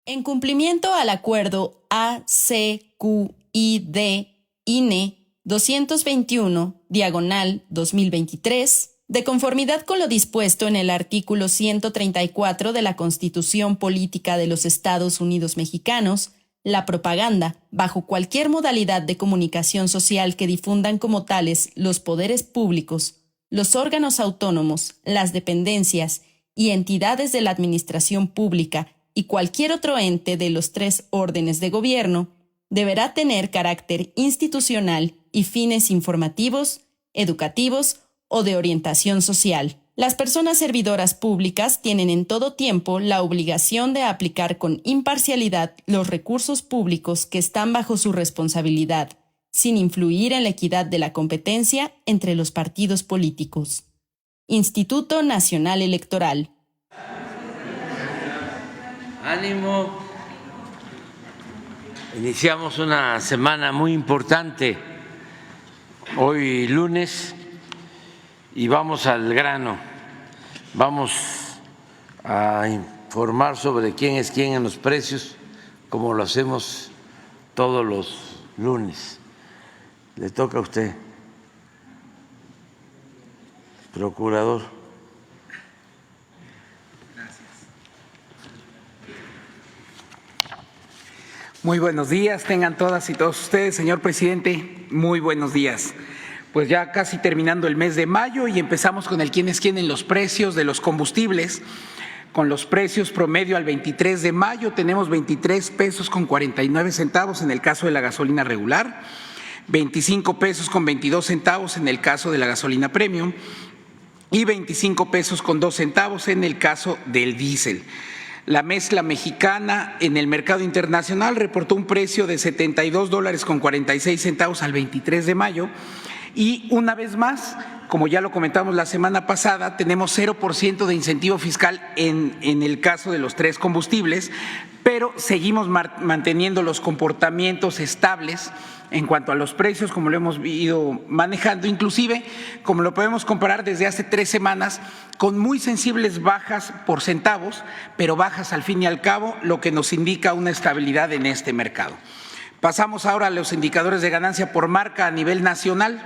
En cumplimiento al acuerdo ACQID-INE 221/2023, de conformidad con lo dispuesto en el artículo 134 de la Constitución Política de los Estados Unidos Mexicanos, la propaganda, bajo cualquier modalidad de comunicación social que difundan como tales los poderes públicos, los órganos autónomos, las dependencias y entidades de la administración pública y cualquier otro ente de los 3 órdenes de gobierno, deberá tener carácter institucional y fines informativos, educativos o de orientación social. Las personas servidoras públicas tienen en todo tiempo la obligación de aplicar con imparcialidad los recursos públicos que están bajo su responsabilidad, sin influir en la equidad de la competencia entre los partidos políticos. Instituto Nacional Electoral. Ánimo. Iniciamos una semana muy importante hoy lunes y vamos al grano. Vamos a informar sobre quién es quién en los precios, como lo hacemos todos los lunes. Le toca a usted, procurador. Muy buenos días, tengan todas y todos ustedes, señor presidente, muy buenos días. Pues ya casi terminando el mes de mayo y empezamos con el quién es quién en los precios de los combustibles. Con los precios promedio al 23 de mayo tenemos 23 pesos con 49 centavos en el caso de la gasolina regular, 25 pesos con 22 centavos en el caso de la gasolina premium y 25 pesos con 2 centavos en el caso del diésel. La mezcla mexicana en el mercado internacional reportó un precio de $72 con 46 centavos al 23 de mayo y una vez más, como ya lo comentamos la semana pasada, tenemos 0% de incentivo fiscal en el caso de los 3 combustibles, pero seguimos manteniendo los comportamientos estables en cuanto a los precios, como lo hemos ido manejando, inclusive como lo podemos comparar desde hace 3 semanas, con muy sensibles bajas por centavos, pero bajas al fin y al cabo, lo que nos indica una estabilidad en este mercado. Pasamos ahora a los indicadores de ganancia por marca a nivel nacional.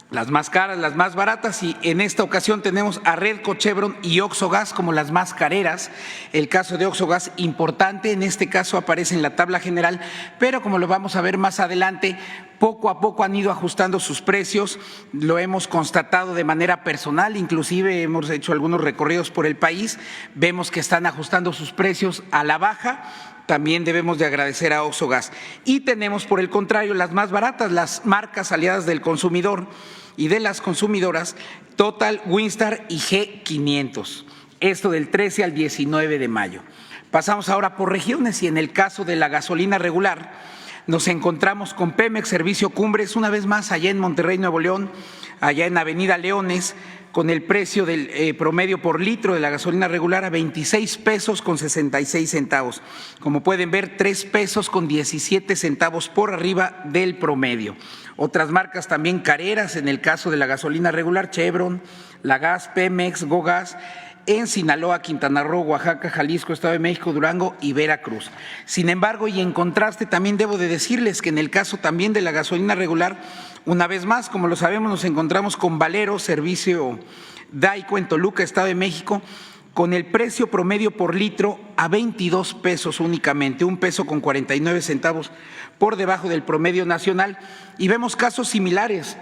Las más caras, las más baratas, y en esta ocasión tenemos a Redco, Chevron y Oxogas como las más careras. El caso de Oxogas importante, en este caso aparece en la tabla general, pero como lo vamos a ver más adelante, poco a poco han ido ajustando sus precios, lo hemos constatado de manera personal, inclusive hemos hecho algunos recorridos por el país, vemos que están ajustando sus precios a la baja. También debemos de agradecer a Oxogas. Y tenemos, por el contrario, las más baratas, las marcas aliadas del consumidor y de las consumidoras, Total, Winstar y G500. Esto del 13 al 19 de mayo. Pasamos ahora por regiones y en el caso de la gasolina regular, nos encontramos con Pemex Servicio Cumbres, una vez más allá en Monterrey, Nuevo León, allá en Avenida Leones, con el precio del promedio por litro de la gasolina regular a 26 pesos con 66 centavos. Como pueden ver, 3 pesos con 17 centavos por arriba del promedio. Otras marcas también careras en el caso de la gasolina regular, Chevron, Lagas, Pemex, Gogas, en Sinaloa, Quintana Roo, Oaxaca, Jalisco, Estado de México, Durango y Veracruz. Sin embargo, y en contraste, también debo de decirles que en el caso también de la gasolina regular, una vez más, como lo sabemos, nos encontramos con Valero, servicio Daico en Toluca, Estado de México, con el precio promedio por litro a 22 pesos únicamente, 1 peso con 49 centavos por debajo del promedio nacional. Y vemos casos similares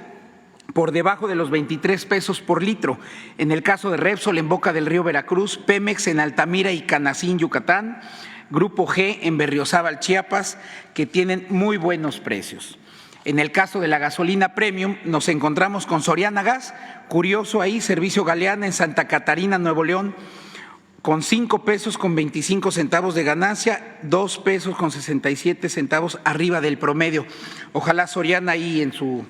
por debajo de los 23 pesos por litro. En el caso de Repsol en Boca del Río, Veracruz, Pemex en Altamira y Canacín, Yucatán, Grupo G en Berriozábal, Chiapas, que tienen muy buenos precios. En el caso de la gasolina premium nos encontramos con Soriana Gas, curioso ahí, Servicio Galeana en Santa Catarina, Nuevo León, con 5 pesos con 25 centavos de ganancia, 2 pesos con 67 centavos arriba del promedio. Ojalá Soriana ahí en su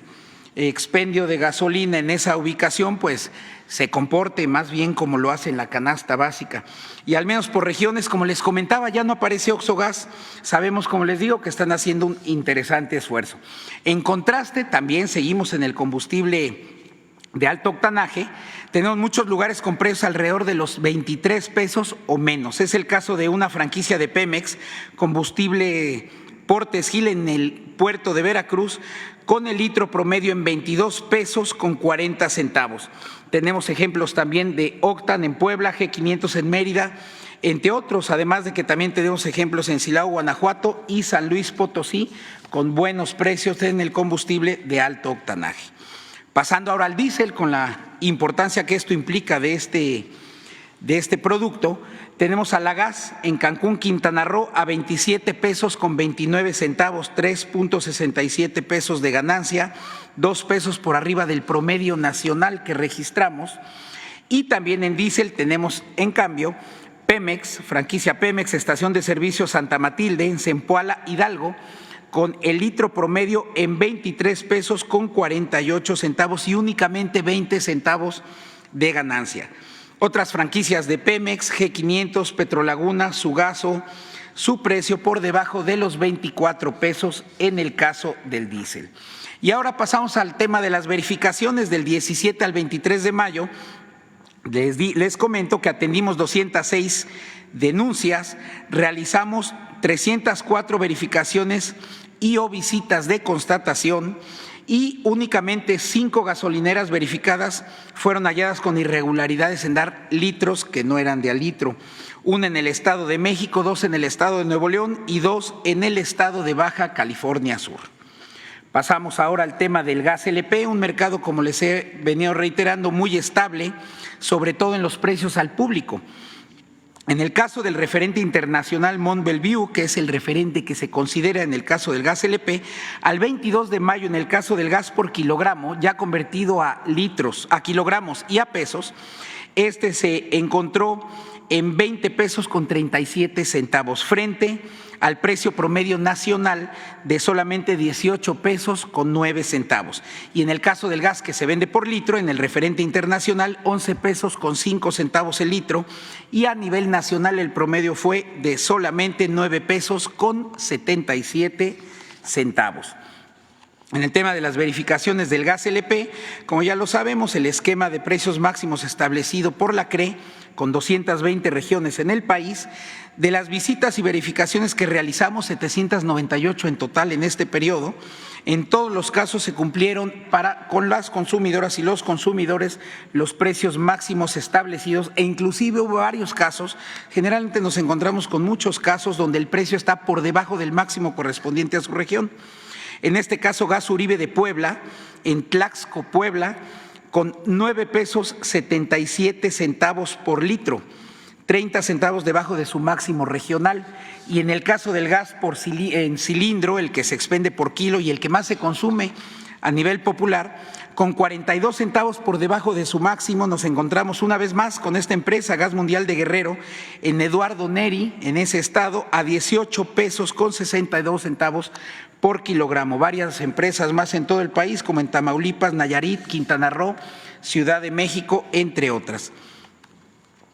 expendio de gasolina en esa ubicación pues se comporte más bien como lo hace en la canasta básica. Y al menos por regiones, como les comentaba, ya no aparece Oxogas, sabemos, como les digo, que están haciendo un interesante esfuerzo. En contraste, también seguimos en el combustible de alto octanaje, tenemos muchos lugares con precios alrededor de los 23 pesos o menos. Es el caso de una franquicia de Pemex, combustible Portes Gil en el puerto de Veracruz, con el litro promedio en 22 pesos con 40 centavos. Tenemos ejemplos también de Octan en Puebla, G500 en Mérida, entre otros, además de que también tenemos ejemplos en Silao, Guanajuato y San Luis Potosí, con buenos precios en el combustible de alto octanaje. Pasando ahora al diésel, con la importancia que esto implica de este producto, tenemos a la gas en Cancún, Quintana Roo, a 27 pesos con 29 centavos, 3.67 pesos de ganancia, 2 pesos por arriba del promedio nacional que registramos. Y también en diésel tenemos, en cambio, Pemex, franquicia Pemex, estación de servicio Santa Matilde, en Zempoala, Hidalgo, con el litro promedio en 23 pesos con 48 centavos y únicamente 20 centavos de ganancia. Otras franquicias de Pemex, G500, Petrolaguna, Sugaso, su precio por debajo de los 24 pesos en el caso del diésel. Y ahora pasamos al tema de las verificaciones del 17 al 23 de mayo. Les comento que atendimos 206 denuncias, realizamos 304 verificaciones y o visitas de constatación y únicamente 5 gasolineras verificadas fueron halladas con irregularidades en dar litros que no eran de al litro. Una en el Estado de México, 2 en el Estado de Nuevo León y 2 en el Estado de Baja California Sur. Pasamos ahora al tema del gas LP, un mercado, como les he venido reiterando, muy estable, sobre todo en los precios al público. En el caso del referente internacional Mont Belvieu, que es el referente que se considera en el caso del gas LP, al 22 de mayo en el caso del gas por kilogramo, ya convertido a litros, a kilogramos y a pesos, este se encontró en 20 pesos con 37 centavos frente al precio promedio nacional de solamente 18 pesos con 9 centavos. Y en el caso del gas que se vende por litro, en el referente internacional, 11 pesos con 5 centavos el litro, y a nivel nacional el promedio fue de solamente 9 pesos con 77 centavos. En el tema de las verificaciones del gas LP, como ya lo sabemos, el esquema de precios máximos establecido por la CRE, con 220 regiones en el país, de las visitas y verificaciones que realizamos, 798 en total en este periodo, en todos los casos se cumplieron con las consumidoras y los consumidores los precios máximos establecidos e inclusive hubo varios casos, generalmente nos encontramos con muchos casos donde el precio está por debajo del máximo correspondiente a su región. En este caso, Gas Uribe de Puebla, en Tlaxco, Puebla, con 9 pesos 77 centavos por litro, 30 centavos debajo de su máximo regional. Y en el caso del gas en cilindro, el que se expende por kilo y el que más se consume a nivel popular, con 42 centavos por debajo de su máximo, nos encontramos una vez más con esta empresa, Gas Mundial de Guerrero, en Eduardo Neri, en ese estado, a 18 pesos con 62 centavos por kilogramo. Varias empresas más en todo el país, como en Tamaulipas, Nayarit, Quintana Roo, Ciudad de México, entre otras.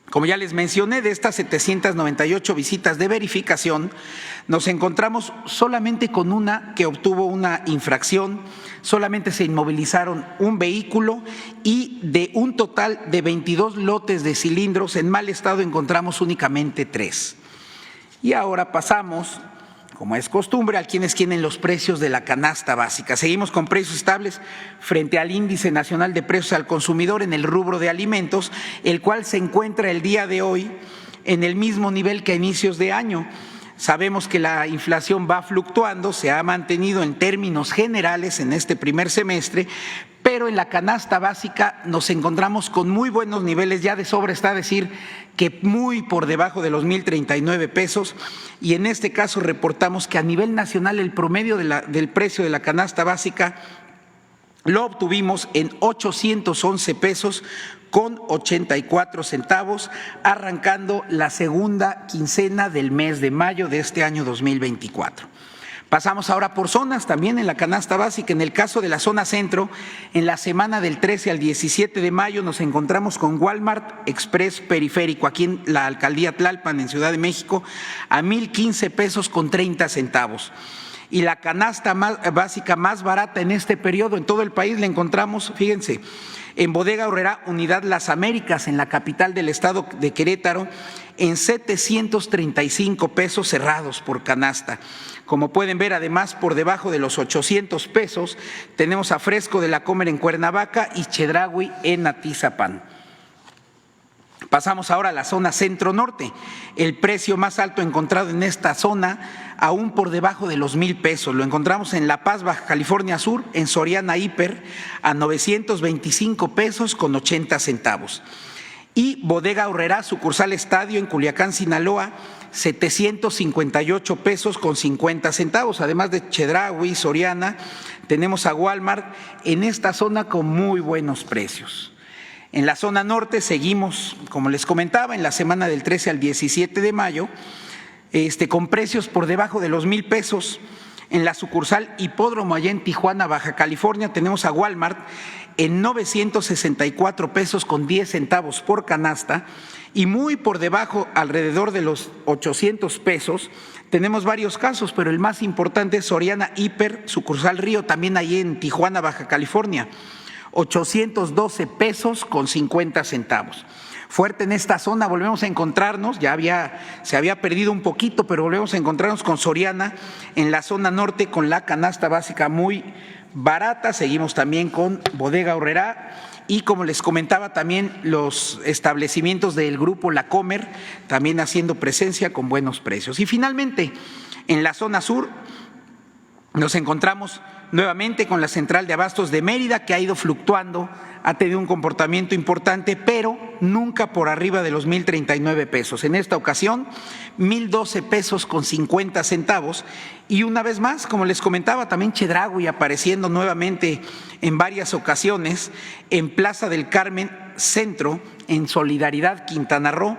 Como ya les mencioné, de estas 798 visitas de verificación, nos encontramos solamente con una que obtuvo una infracción, solamente se inmovilizaron un vehículo y de un total de 22 lotes de cilindros en mal estado encontramos únicamente 3. Y ahora pasamos, como es costumbre, a quienes tienen los precios de la canasta básica. Seguimos con precios estables frente al Índice Nacional de Precios al Consumidor en el rubro de alimentos, el cual se encuentra el día de hoy en el mismo nivel que a inicios de año. Sabemos que la inflación va fluctuando, se ha mantenido en términos generales en este primer semestre, pero en la canasta básica nos encontramos con muy buenos niveles, ya de sobra está decir que muy por debajo de los 1,039 pesos, y en este caso reportamos que a nivel nacional el promedio del precio de la canasta básica lo obtuvimos en 811 pesos con 84 centavos, arrancando la segunda quincena del mes de mayo de este año 2024. Pasamos ahora por zonas, también en la canasta básica. En el caso de la zona centro, en la semana del 13 al 17 de mayo nos encontramos con Walmart Express Periférico, aquí en la alcaldía Tlalpan, en Ciudad de México, a 1,015 pesos con 30 centavos. Y la canasta básica más barata en este periodo en todo el país la encontramos, fíjense, en Bodega Aurrerá, Unidad Las Américas, en la capital del estado de Querétaro, en 735 pesos cerrados por canasta. Como pueden ver, además, por debajo de los 800 pesos, tenemos a Fresco de la Comer en Cuernavaca y Chedraui en Atizapán. Pasamos ahora a la zona centro-norte. El precio más alto encontrado en esta zona, aún por debajo de los 1,000 pesos. Lo encontramos en La Paz, Baja California Sur, en Soriana Hiper, a 925 pesos con 80 centavos. Y Bodega Aurrerá, sucursal Estadio, en Culiacán, Sinaloa, 758 pesos con 50 centavos. Además de Chedraui, Soriana, tenemos a Walmart en esta zona con muy buenos precios. En la zona norte seguimos, como les comentaba, en la semana del 13 al 17 de mayo, con precios por debajo de los 1,000 pesos. En la sucursal Hipódromo, allá en Tijuana, Baja California, tenemos a Walmart en 964 pesos con 10 centavos por canasta, y muy por debajo, alrededor de los 800 pesos, tenemos varios casos, pero el más importante es Soriana Hiper, sucursal Río, también allí en Tijuana, Baja California, 812 pesos con 50 centavos. Fuerte en esta zona, volvemos a encontrarnos, se había perdido un poquito, pero volvemos a encontrarnos con Soriana en la zona norte con la canasta básica muy barata. Seguimos también con Bodega Aurrerá y, como les comentaba, también los establecimientos del grupo La Comer también haciendo presencia con buenos precios. Y finalmente, en la zona sur nos encontramos nuevamente con la central de abastos de Mérida, que ha ido fluctuando, ha tenido un comportamiento importante, pero nunca por arriba de los 1,039 pesos. En esta ocasión, 1,012 pesos con 50 centavos. Y una vez más, como les comentaba, también Chedraui apareciendo nuevamente en varias ocasiones en Plaza del Carmen Centro, en Solidaridad, Quintana Roo,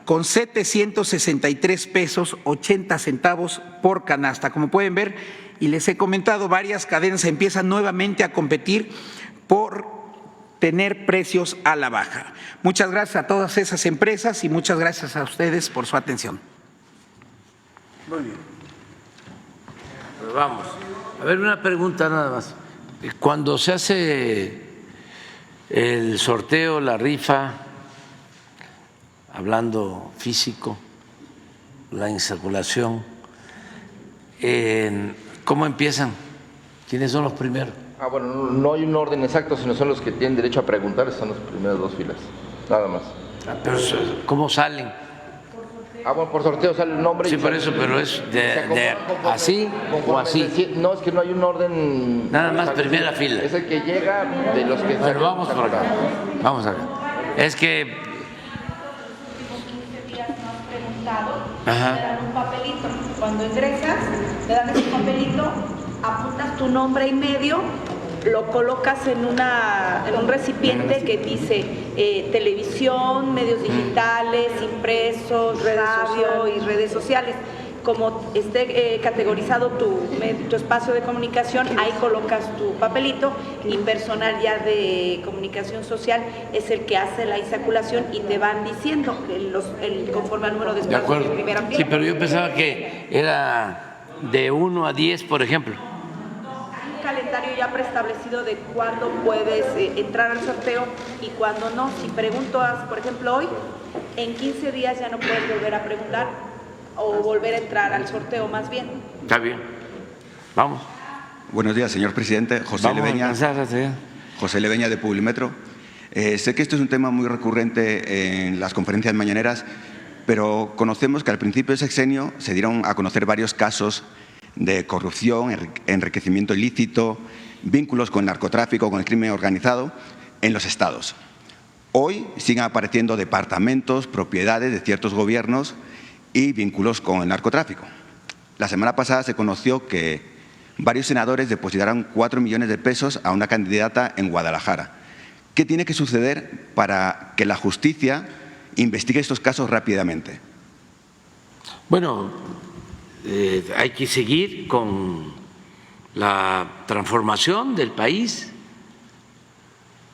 con 763 pesos 80 centavos por canasta. Como pueden ver, y les he comentado, varias cadenas empiezan nuevamente a competir por tener precios a la baja. Muchas gracias a todas esas empresas y muchas gracias a ustedes por su atención. Muy bien. Pues vamos. A ver, una pregunta nada más. Cuando se hace el sorteo, la rifa, hablando físico, la insaculación, ¿cómo empiezan? ¿Quiénes son los primeros? Bueno, no hay un orden exacto, sino son los que tienen derecho a preguntar, son las primeras dos filas, nada más. Pero ¿cómo salen? Bueno, por sorteo sale el nombre. Sí, por eso, pero es de así o así. No, es que no hay un orden. Nada más primera fila. Es el que llega de los que. Pero vamos por acá. Vamos acá. Es que. Te dan un papelito. Cuando ingresas, te dan ese papelito, apuntas tu nombre y medio, lo colocas en un recipiente que dice televisión, medios digitales, impresos, radio y redes sociales. Como esté categorizado tu espacio de comunicación, ahí colocas tu papelito, y personal ya de comunicación social es el que hace la insaculación y te van diciendo conforme al número de espacios de primera fila. Sí, pero yo pensaba que era de 1 a 10, por ejemplo. Hay un calendario ya preestablecido de cuándo puedes entrar al sorteo y cuándo no. Si preguntas, por ejemplo, hoy, en 15 días ya no puedes volver a preguntar o volver a entrar al sorteo, más bien. Está bien. Vamos. Buenos días, señor presidente. José Leveña de Publimetro. Sé que esto es un tema muy recurrente en las conferencias mañaneras, pero conocemos que al principio del sexenio se dieron a conocer varios casos de corrupción, enriquecimiento ilícito, vínculos con el narcotráfico, con el crimen organizado en los estados. Hoy siguen apareciendo departamentos, propiedades de ciertos gobiernos y vínculos con el narcotráfico. La semana pasada se conoció que varios senadores depositaron 4 millones de pesos a una candidata en Guadalajara. ¿Qué tiene que suceder para que la justicia investigue estos casos rápidamente? Bueno, hay que seguir con la transformación del país,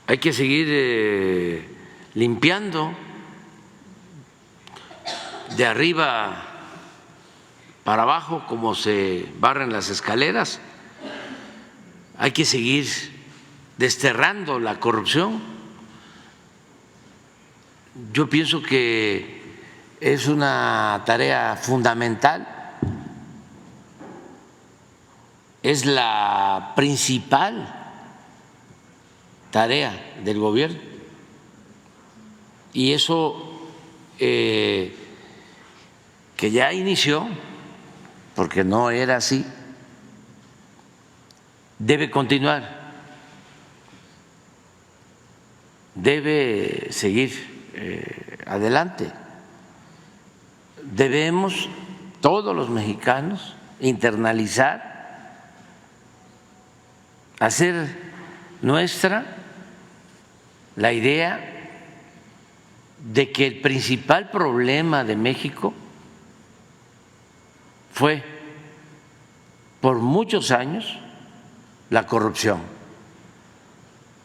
hay que seguir limpiando de arriba para abajo como se barren las escaleras. Hay que seguir desterrando la corrupción. Yo pienso que es una tarea fundamental, es la principal tarea del gobierno, y eso que ya inició, porque no era así, debe continuar, debe seguir adelante. Debemos todos los mexicanos internalizar, hacer nuestra la idea de que el principal problema de México fue por muchos años la corrupción,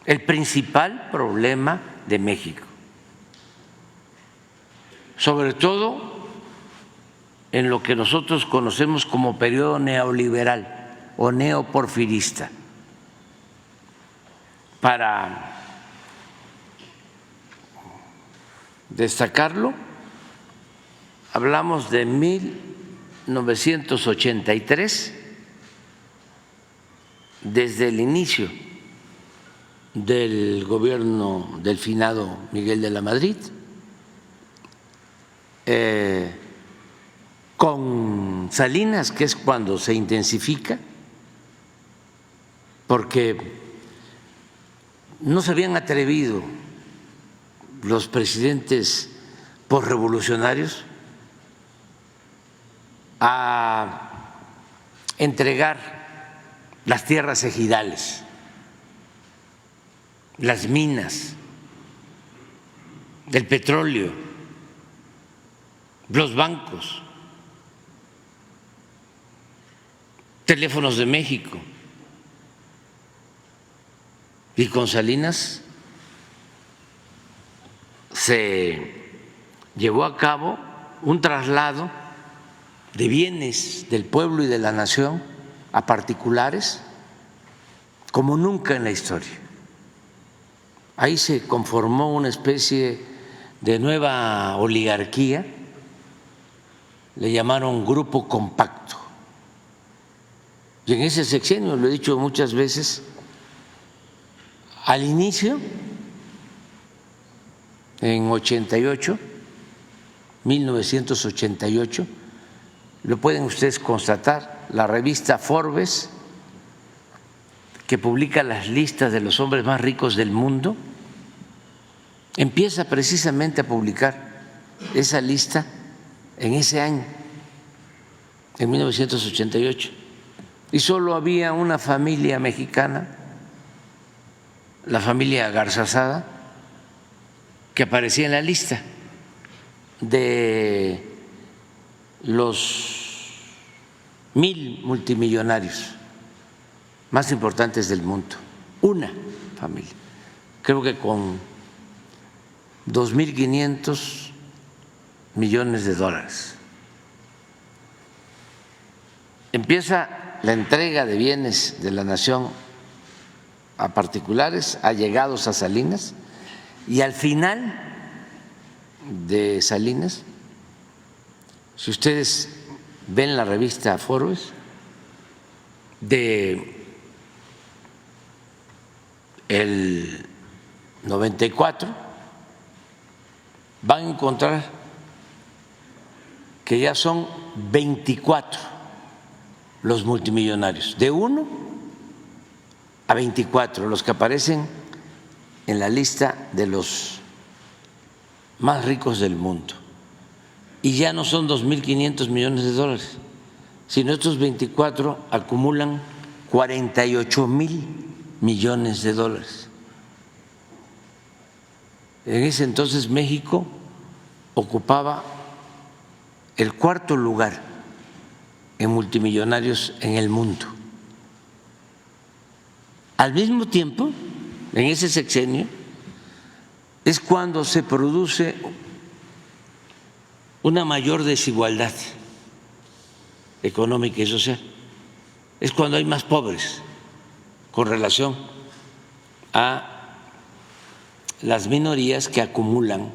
el principal problema de México, sobre todo en lo que nosotros conocemos como periodo neoliberal o neoporfirista. Para destacarlo, hablamos de 1983, desde el inicio del gobierno del finado Miguel de la Madrid, con Salinas, que es cuando se intensifica, porque no se habían atrevido los presidentes posrevolucionarios a entregar las tierras ejidales, las minas, el petróleo, los bancos, Teléfonos de México. Y con Salinas se llevó a cabo un traslado de bienes del pueblo y de la nación a particulares como nunca en la historia. Ahí se conformó una especie de nueva oligarquía, le llamaron Grupo Compacto. Y en ese sexenio, lo he dicho muchas veces, al inicio, en 1988, lo pueden ustedes constatar, la revista Forbes, que publica las listas de los hombres más ricos del mundo, empieza precisamente a publicar esa lista en ese año, en 1988. Y solo había una familia mexicana, la familia Garzazada, que aparecía en la lista de los 1000 multimillonarios más importantes del mundo. Una familia, creo que con 2.500 millones de dólares. Empieza la entrega de bienes de la nación a particulares, allegados a Salinas, y al final de Salinas, si ustedes ven la revista Forbes, de el 94, van a encontrar que ya son 24 los multimillonarios, de 1 a 24, los que aparecen en la lista de los más ricos del mundo. Y ya no son 2.500 millones de dólares, sino estos 24 acumulan 48.000 millones de dólares. En ese entonces México ocupaba el 4º lugar en multimillonarios en el mundo. Al mismo tiempo, en ese sexenio, es cuando se produce una mayor desigualdad económica y social. Es cuando hay más pobres con relación a las minorías que acumulan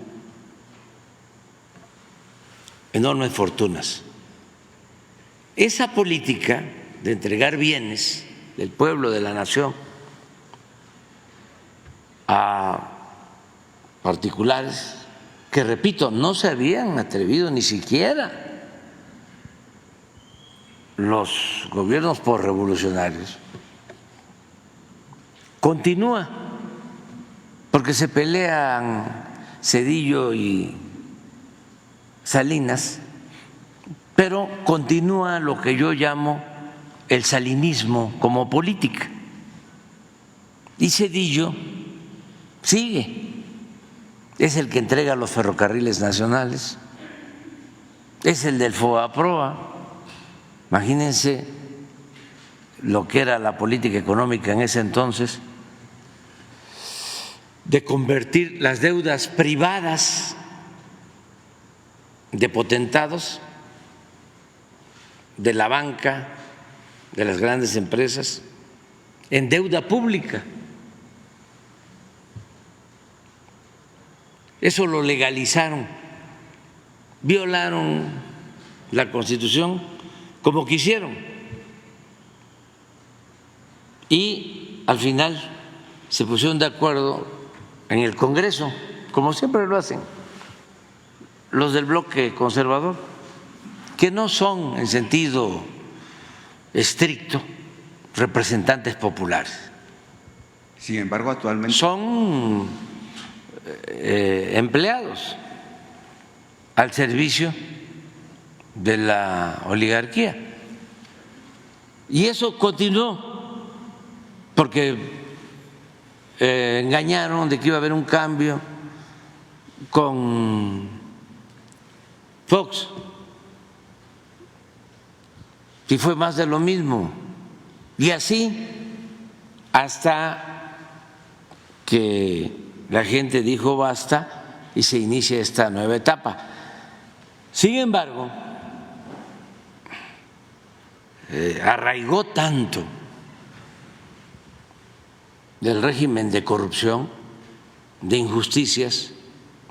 enormes fortunas. Esa política de entregar bienes del pueblo, de la nación, a particulares que, repito, no se habían atrevido ni siquiera los gobiernos posrevolucionarios, continúa, porque se pelean Zedillo y Salinas, pero continúa lo que yo llamo el salinismo como política. Y Zedillo sigue, es el que entrega los ferrocarriles nacionales, es el del FOAPROA. Imagínense lo que era la política económica en ese entonces, de convertir las deudas privadas de potentados, de la banca, de las grandes empresas, en deuda pública. Eso lo legalizaron, violaron la Constitución como quisieron, y al final se pusieron de acuerdo en el Congreso, como siempre lo hacen los del bloque conservador, que no son en sentido estricto representantes populares. Sin embargo, actualmente son empleados al servicio de la oligarquía. Y eso continuó porque engañaron de que iba a haber un cambio con Fox, y fue más de lo mismo. Y así hasta que la gente dijo basta y se inicia esta nueva etapa. Sin embargo, arraigó tanto del régimen de corrupción, de injusticias,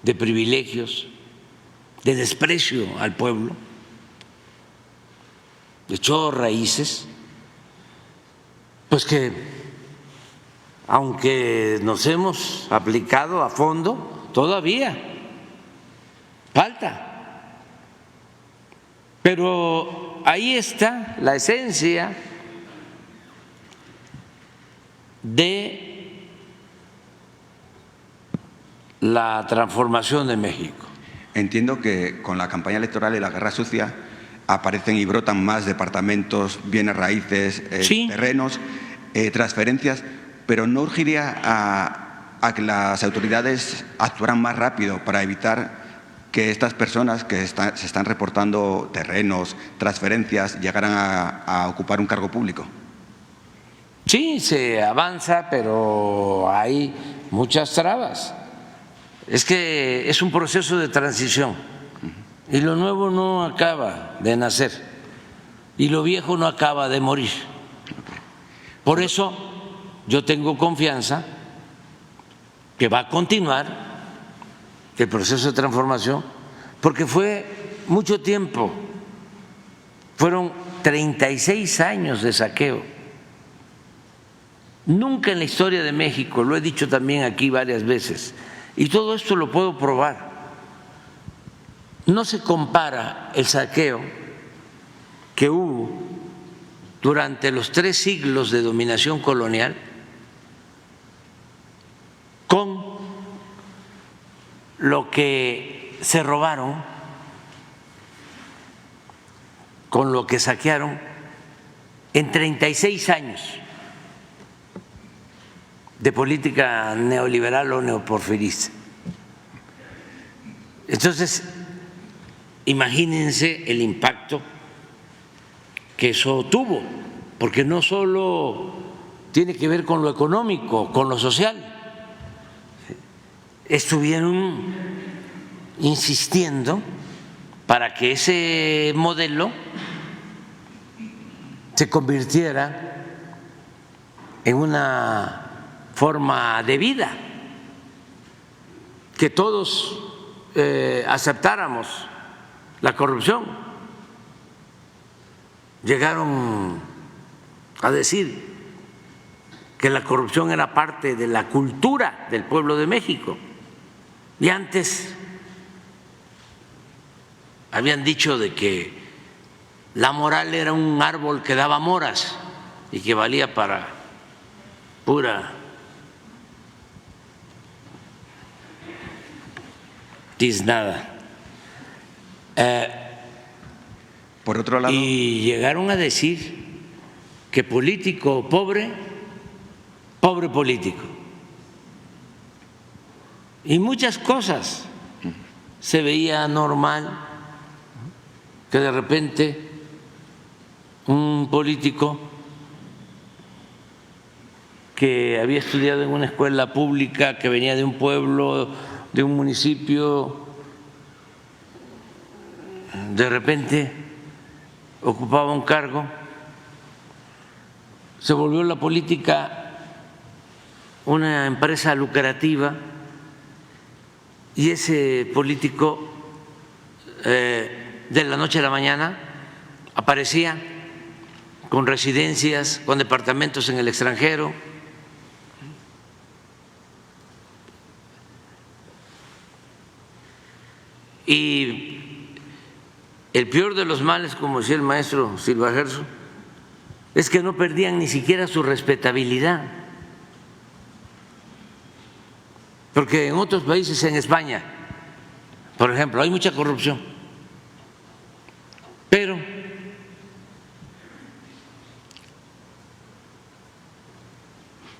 de privilegios, de desprecio al pueblo, echó raíces, pues que aunque nos hemos aplicado a fondo, todavía falta. Pero ahí está la esencia de la transformación de México. Entiendo que con la campaña electoral y la guerra sucia aparecen y brotan más departamentos, bienes raíces, sí, terrenos, transferencias, pero ¿no urgiría a que las autoridades actuaran más rápido para evitar que estas personas que se están reportando terrenos, transferencias, llegaran a ocupar un cargo público? Sí, se avanza, pero hay muchas trabas. Es que es un proceso de transición y lo nuevo no acaba de nacer y lo viejo no acaba de morir. Por eso yo tengo confianza que va a continuar el proceso de transformación, porque fue mucho tiempo, fueron 36 años de saqueo. Nunca en la historia de México, lo he dicho también aquí varias veces, y todo esto lo puedo probar, no se compara el saqueo que hubo durante los 3 siglos de dominación colonial con lo que se robaron, con lo que saquearon en 36 años de política neoliberal o neoporfirista. Entonces, imagínense el impacto que eso tuvo, porque no solo tiene que ver con lo económico, con lo social. Estuvieron insistiendo para que ese modelo se convirtiera en una forma de vida, que todos aceptáramos la corrupción. Llegaron a decir que la corrupción era parte de la cultura del pueblo de México. Y antes habían dicho de que la moral era un árbol que daba moras y que valía para pura tiznada. Por otro lado, y llegaron a decir que político pobre, pobre político. Y muchas cosas se veía normal que de repente un político que había estudiado en una escuela pública, que venía de un pueblo, de un municipio, de repente ocupaba un cargo, se volvió la política una empresa lucrativa y ese político de la noche a la mañana aparecía con residencias, con departamentos en el extranjero. Y el peor de los males, como decía el maestro Silva Gerso, es que no perdían ni siquiera su respetabilidad. Porque en otros países, en España, por ejemplo, hay mucha corrupción, pero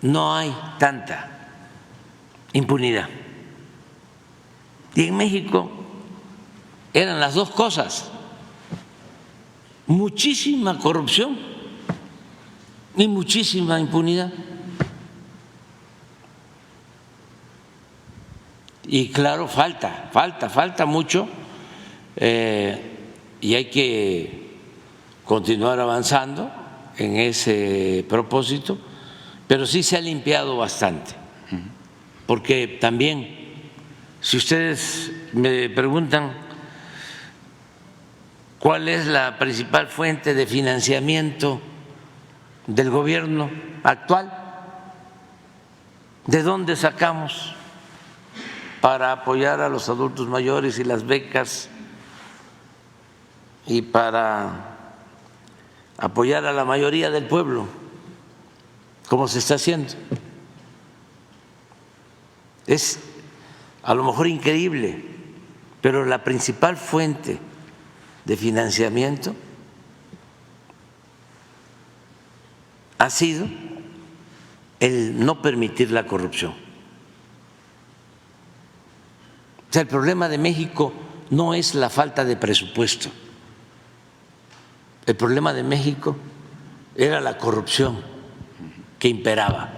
no hay tanta impunidad. Y en México eran las dos cosas: muchísima corrupción y muchísima impunidad. Y claro, falta mucho, y hay que continuar avanzando en ese propósito, pero sí se ha limpiado bastante, porque también, si ustedes me preguntan cuál es la principal fuente de financiamiento del gobierno actual, ¿de dónde sacamos para apoyar a los adultos mayores y las becas y para apoyar a la mayoría del pueblo, como se está haciendo? Es a lo mejor increíble, pero la principal fuente de financiamiento ha sido el no permitir la corrupción. O sea, el problema de México no es la falta de presupuesto. El problema de México era la corrupción que imperaba.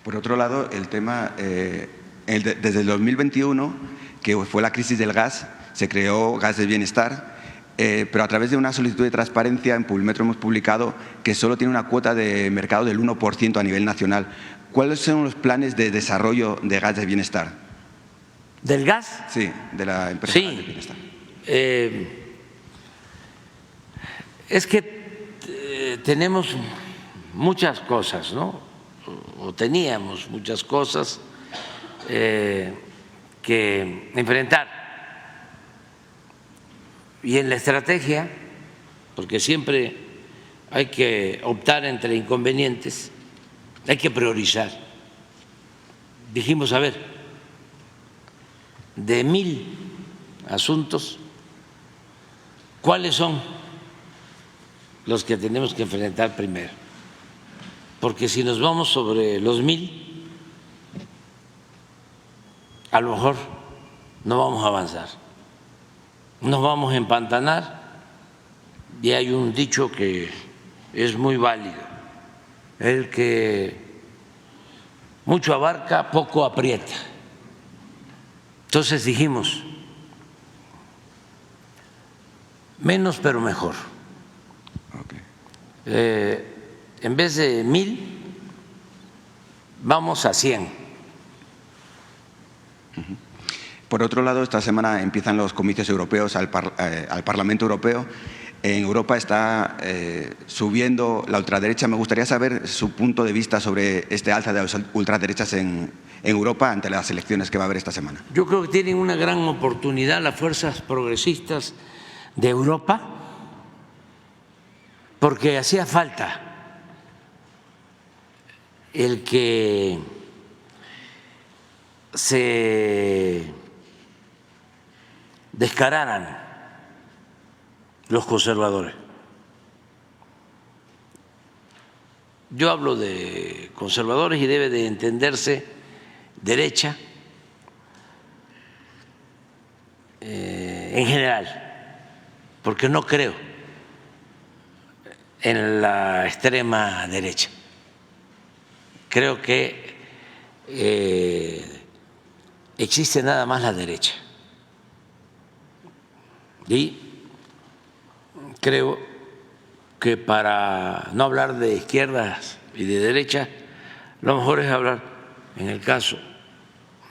Por otro lado, el tema, desde el 2021, que fue la crisis del gas, se creó Gas de Bienestar, pero a través de una solicitud de transparencia en Publimetro hemos publicado que solo tiene una cuota de mercado del 1% a nivel nacional. ¿Cuáles son los planes de desarrollo de Gas de Bienestar? ¿Del gas? Sí, de la empresa Gas de Bienestar. Es que tenemos muchas cosas, ¿no? O teníamos muchas cosas que enfrentar. Y en la estrategia, porque siempre hay que optar entre inconvenientes, hay que priorizar. Dijimos, a ver, de 1000 asuntos, ¿cuáles son los que tenemos que enfrentar primero? Porque si nos vamos sobre los 1000, a lo mejor no vamos a avanzar, nos vamos a empantanar. Y hay un dicho que es muy válido: el que mucho abarca, poco aprieta. Entonces dijimos, menos pero mejor. En vez de 1,000, vamos a 100. Por otro lado, esta semana empiezan los comicios europeos al Parlamento Europeo. En Europa está subiendo la ultraderecha. Me gustaría saber su punto de vista sobre este alza de las ultraderechas en Europa ante las elecciones que va a haber esta semana. Yo creo que tienen una gran oportunidad las fuerzas progresistas de Europa, porque hacía falta el que se descararan los conservadores. Yo hablo de conservadores y debe de entenderse derecha en general, porque no creo en la extrema derecha. Creo que existe nada más la derecha. Y creo que para no hablar de izquierdas y de derechas, lo mejor es hablar, en el caso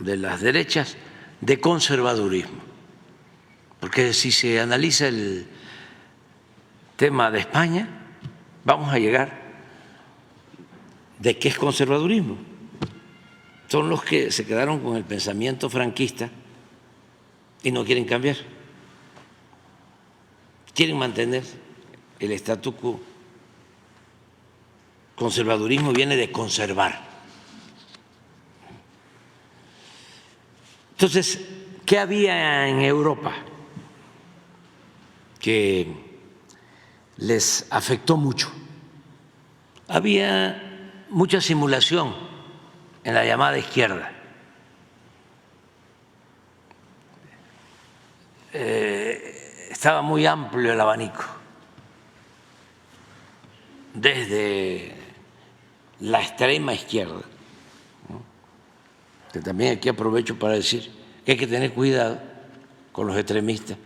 de las derechas, de conservadurismo. Porque si se analiza el tema de España, vamos a llegar de qué es conservadurismo. Son los que se quedaron con el pensamiento franquista y no quieren cambiar. Quieren mantener el statu quo. Conservadurismo viene de conservar. Entonces, ¿qué había en Europa que les afectó mucho? Había mucha simulación en la llamada izquierda. Estaba muy amplio el abanico, desde la extrema izquierda, ¿no? Que también aquí aprovecho para decir que hay que tener cuidado con los extremistas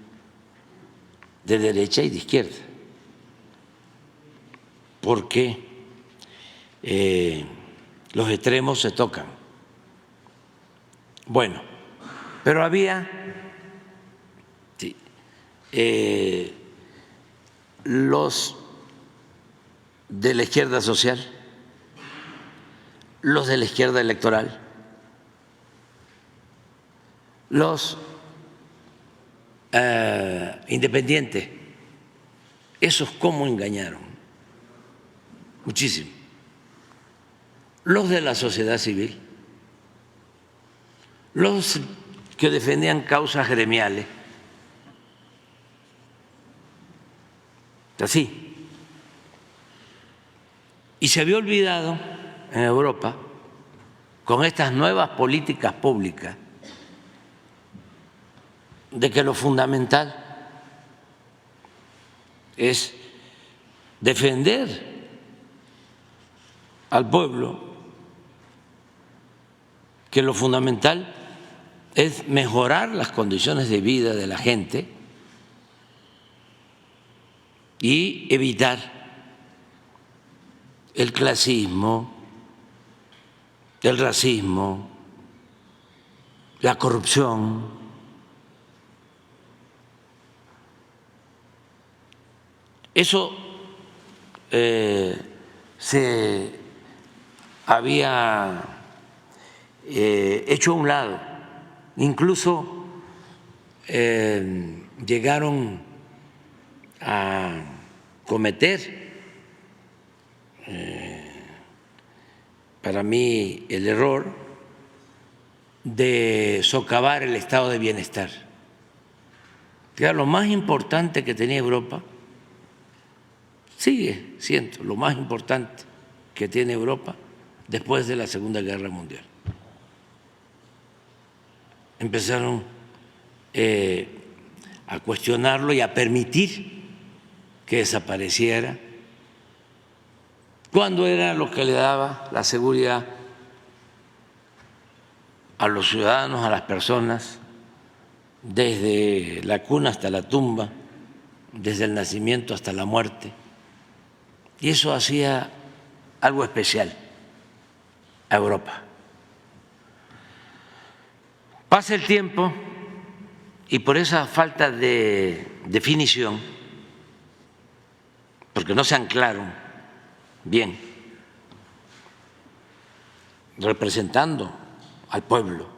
de derecha y de izquierda, porque los extremos se tocan. Bueno, pero había los de la izquierda social, los de la izquierda electoral, los independientes. Esos cómo engañaron, muchísimo. Los de la sociedad civil, los que defendían causas gremiales, así. Y se había olvidado en Europa, con estas nuevas políticas públicas, de que lo fundamental es defender al pueblo, que lo fundamental es mejorar las condiciones de vida de la gente y evitar el clasismo, el racismo, la corrupción. Eso se había hecho a un lado. Incluso llegaron a cometer, para mí, el error de socavar el estado de bienestar, que era lo más importante que tenía Europa. Sigue siendo lo más importante que tiene Europa después de la Segunda Guerra Mundial. Empezaron a cuestionarlo y a permitir que desapareciera, cuando era lo que le daba la seguridad a los ciudadanos, a las personas, desde la cuna hasta la tumba, desde el nacimiento hasta la muerte. Y eso hacía algo especial a Europa. Pasa el tiempo y por esa falta de definición, porque no se anclaron bien, representando al pueblo,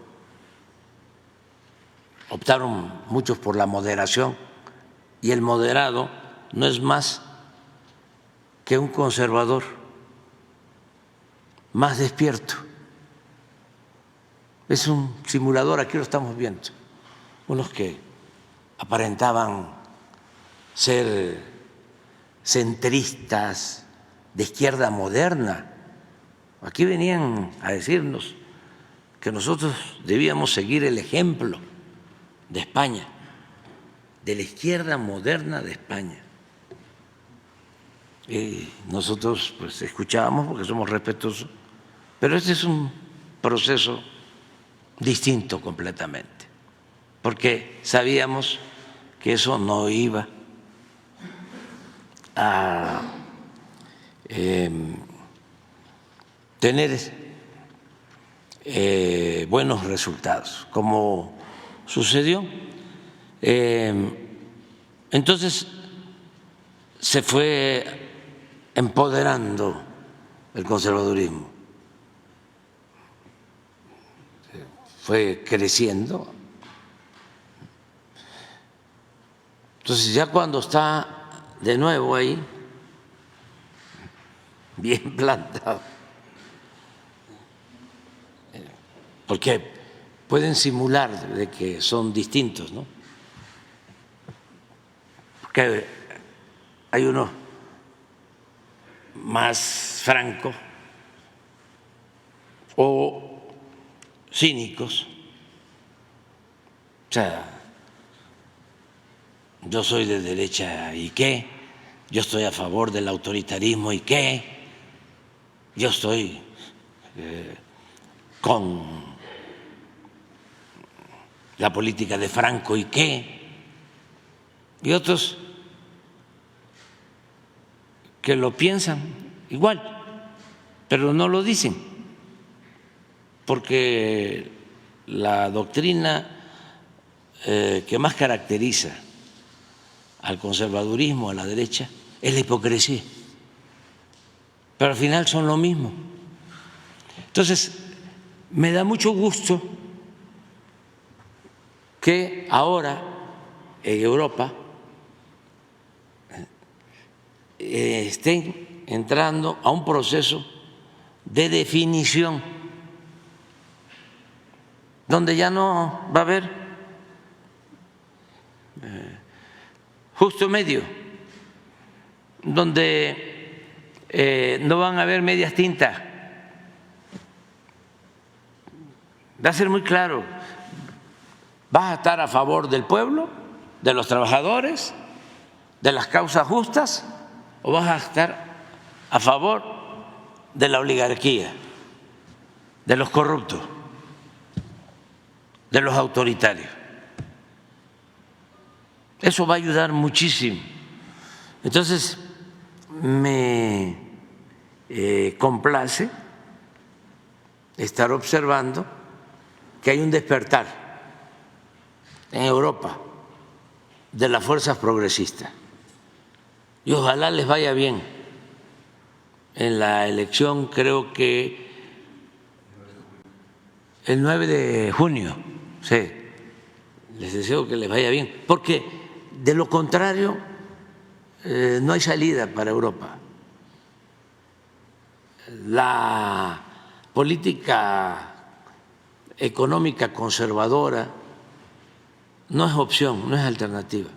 optaron muchos por la moderación, y el moderado no es más que un conservador más despierto. Es un simulador, aquí lo estamos viendo, unos que aparentaban ser centristas de izquierda moderna. Aquí venían a decirnos que nosotros debíamos seguir el ejemplo de España, de la izquierda moderna de España. Y nosotros pues escuchábamos porque somos respetuosos, pero este es un proceso distinto completamente, porque sabíamos que eso no iba a tener buenos resultados, como sucedió. Entonces se fue empoderando el conservadurismo, fue creciendo. Entonces ya cuando está de nuevo ahí, bien plantado, porque pueden simular de que son distintos, ¿no? Porque hay unos más francos o cínicos. O sea, yo soy de derecha y qué, yo estoy a favor del autoritarismo y qué, yo estoy con la política de Franco y qué, y otros que lo piensan igual, pero no lo dicen, porque la doctrina que más caracteriza al conservadurismo, a la derecha, es la hipocresía, pero al final son lo mismo. Entonces, me da mucho gusto que ahora en Europa estén entrando a un proceso de definición donde ya no va a haber justo medio, donde no van a haber medias tintas. Va a ser muy claro, ¿vas a estar a favor del pueblo, de los trabajadores, de las causas justas, o vas a estar a favor de la oligarquía, de los corruptos, de los autoritarios? Eso va a ayudar muchísimo. Entonces, me complace estar observando que hay un despertar en Europa de las fuerzas progresistas. Y ojalá les vaya bien en la elección, creo que el 9 de junio, sí, les deseo que les vaya bien, porque de lo contrario no hay salida para Europa. La política económica conservadora no es opción, no es alternativa.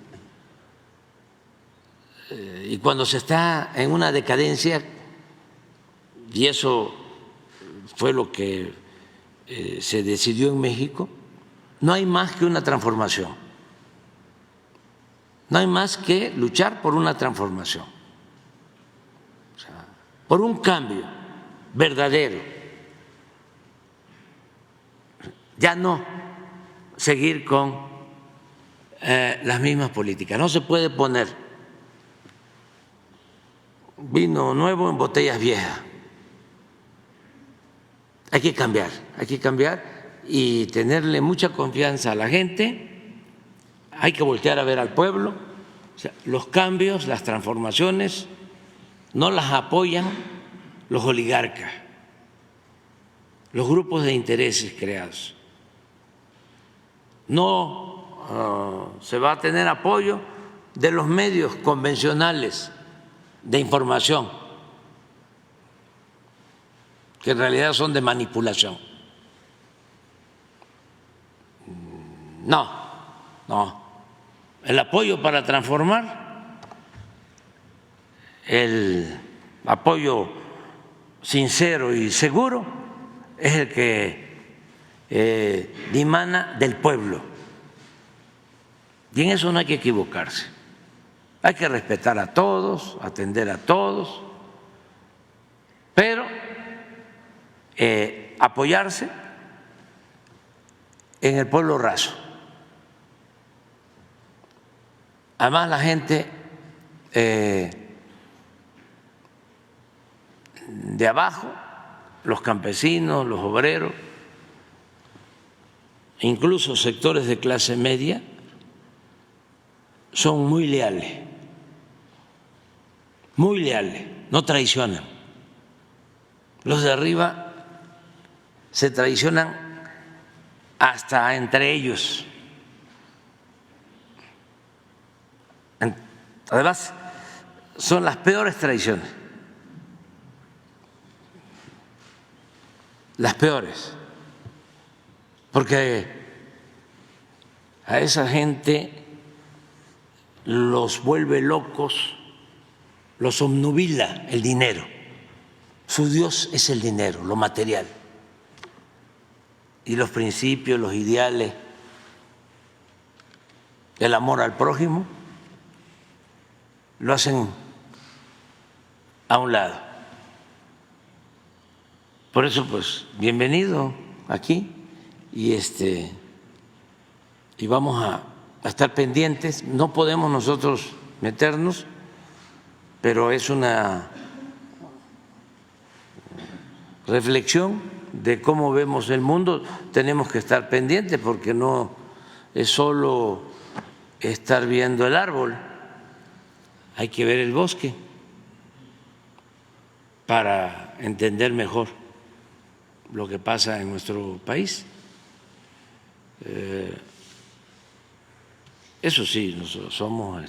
Y cuando se está en una decadencia, y eso fue lo que se decidió en México, no hay más que una transformación, no hay más que luchar por una transformación, o sea, por un cambio verdadero, ya no seguir con las mismas políticas. No se puede poner vino nuevo en botellas viejas. Hay que cambiar y tenerle mucha confianza a la gente. Hay que voltear a ver al pueblo. O sea, los cambios, las transformaciones no las apoyan los oligarcas, los grupos de intereses creados. No se va a tener apoyo de los medios convencionales de información, que en realidad son de manipulación. No. El apoyo para transformar, el apoyo sincero y seguro es el que dimana del pueblo. Y en eso no hay que equivocarse. Hay que respetar a todos, atender a todos, pero apoyarse en el pueblo raso. Además, la gente de abajo, los campesinos, los obreros, incluso sectores de clase media, son muy leales, no traicionan. Los de arriba se traicionan hasta entre ellos. Además, son las peores traiciones, las peores, porque a esa gente los vuelve locos, los obnubila el dinero. Su Dios es el dinero, lo material. Y los principios, los ideales, el amor al prójimo, lo hacen a un lado. Por eso, pues, bienvenido aquí y vamos a estar pendientes. No podemos nosotros meternos, pero es una reflexión de cómo vemos el mundo. Tenemos que estar pendientes porque no es solo estar viendo el árbol, hay que ver el bosque para entender mejor lo que pasa en nuestro país. Eso sí, nosotros somos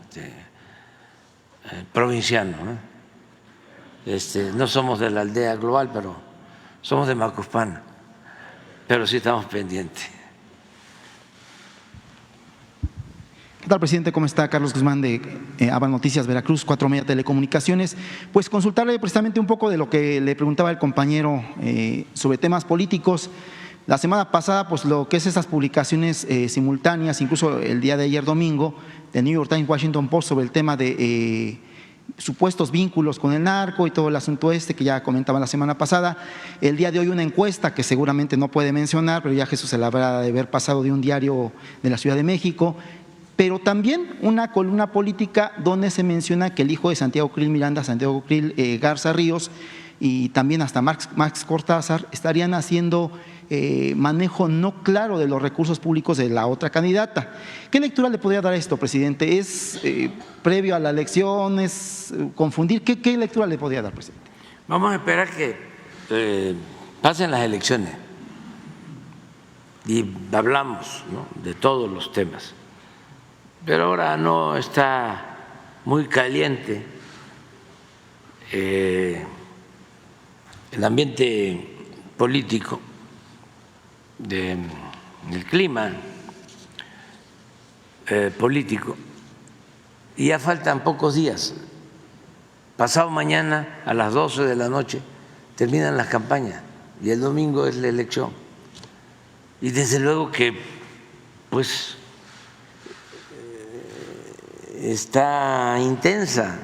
provincianos, no somos de la aldea global, pero somos de Macuspana, pero sí estamos pendientes. ¿Qué tal, presidente? ¿Cómo está? Carlos Guzmán de Aba Noticias Veracruz, 4 Media Telecomunicaciones. Pues consultarle precisamente un poco de lo que le preguntaba el compañero sobre temas políticos. La semana pasada, pues lo que es esas publicaciones simultáneas, incluso el día de ayer domingo, de New York Times, Washington Post, sobre el tema de supuestos vínculos con el narco y todo el asunto que ya comentaba la semana pasada. El día de hoy una encuesta que seguramente no puede mencionar, pero ya Jesús se la habrá de haber pasado de un diario de la Ciudad de México, pero también una columna política donde se menciona que el hijo de Santiago Krill Miranda, Santiago Krill Garza Ríos, y también hasta Max Cortázar estarían haciendo manejo no claro de los recursos públicos de la otra candidata. ¿Qué lectura le podría dar a esto, presidente? ¿Es previo a la elección? ¿Es confundir? ¿Qué lectura le podría dar, presidente? Vamos a esperar que pasen las elecciones y hablamos, ¿no?, de todos los temas. Pero ahora no está muy caliente el ambiente político, el clima político, y ya faltan pocos días. Pasado mañana a las 12 de la noche terminan las campañas y el domingo es la elección. Y desde luego que pues está intensa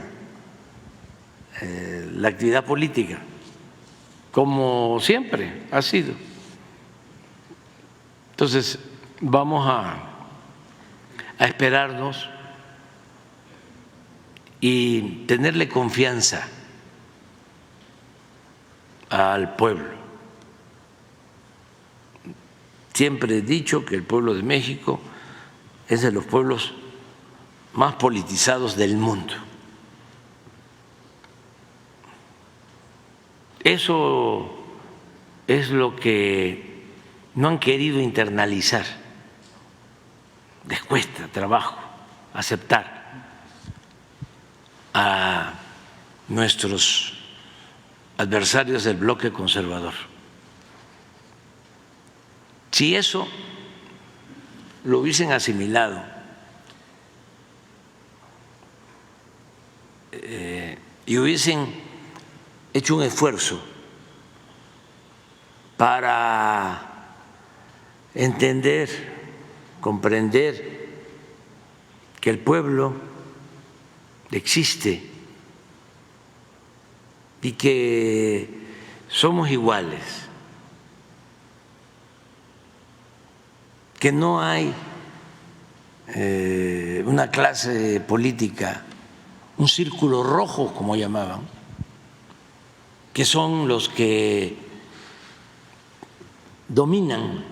la actividad política, como siempre ha sido. Entonces vamos a esperarnos y tenerle confianza al pueblo. Siempre he dicho que el pueblo de México es de los pueblos más politizados del mundo. Eso es lo que no han querido internalizar. Les cuesta trabajo aceptar a nuestros adversarios del bloque conservador. Si eso lo hubiesen asimilado y hubiesen hecho un esfuerzo para entender, comprender que el pueblo existe y que somos iguales, que no hay una clase política, un círculo rojo, como llamaban, que son los que dominan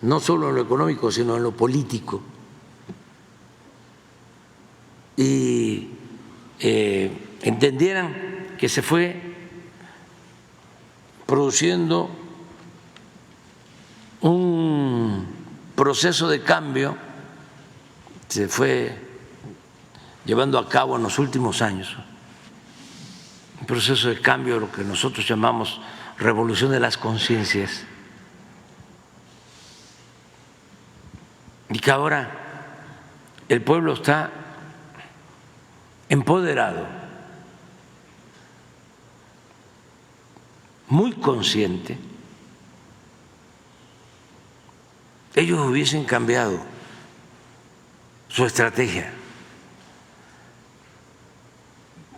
no solo en lo económico, sino en lo político. Y entendieran que se fue produciendo un proceso de cambio, se fue llevando a cabo en los últimos años, un proceso de cambio, lo que nosotros llamamos revolución de las conciencias, y que ahora el pueblo está empoderado, muy consciente. Ellos hubiesen cambiado su estrategia,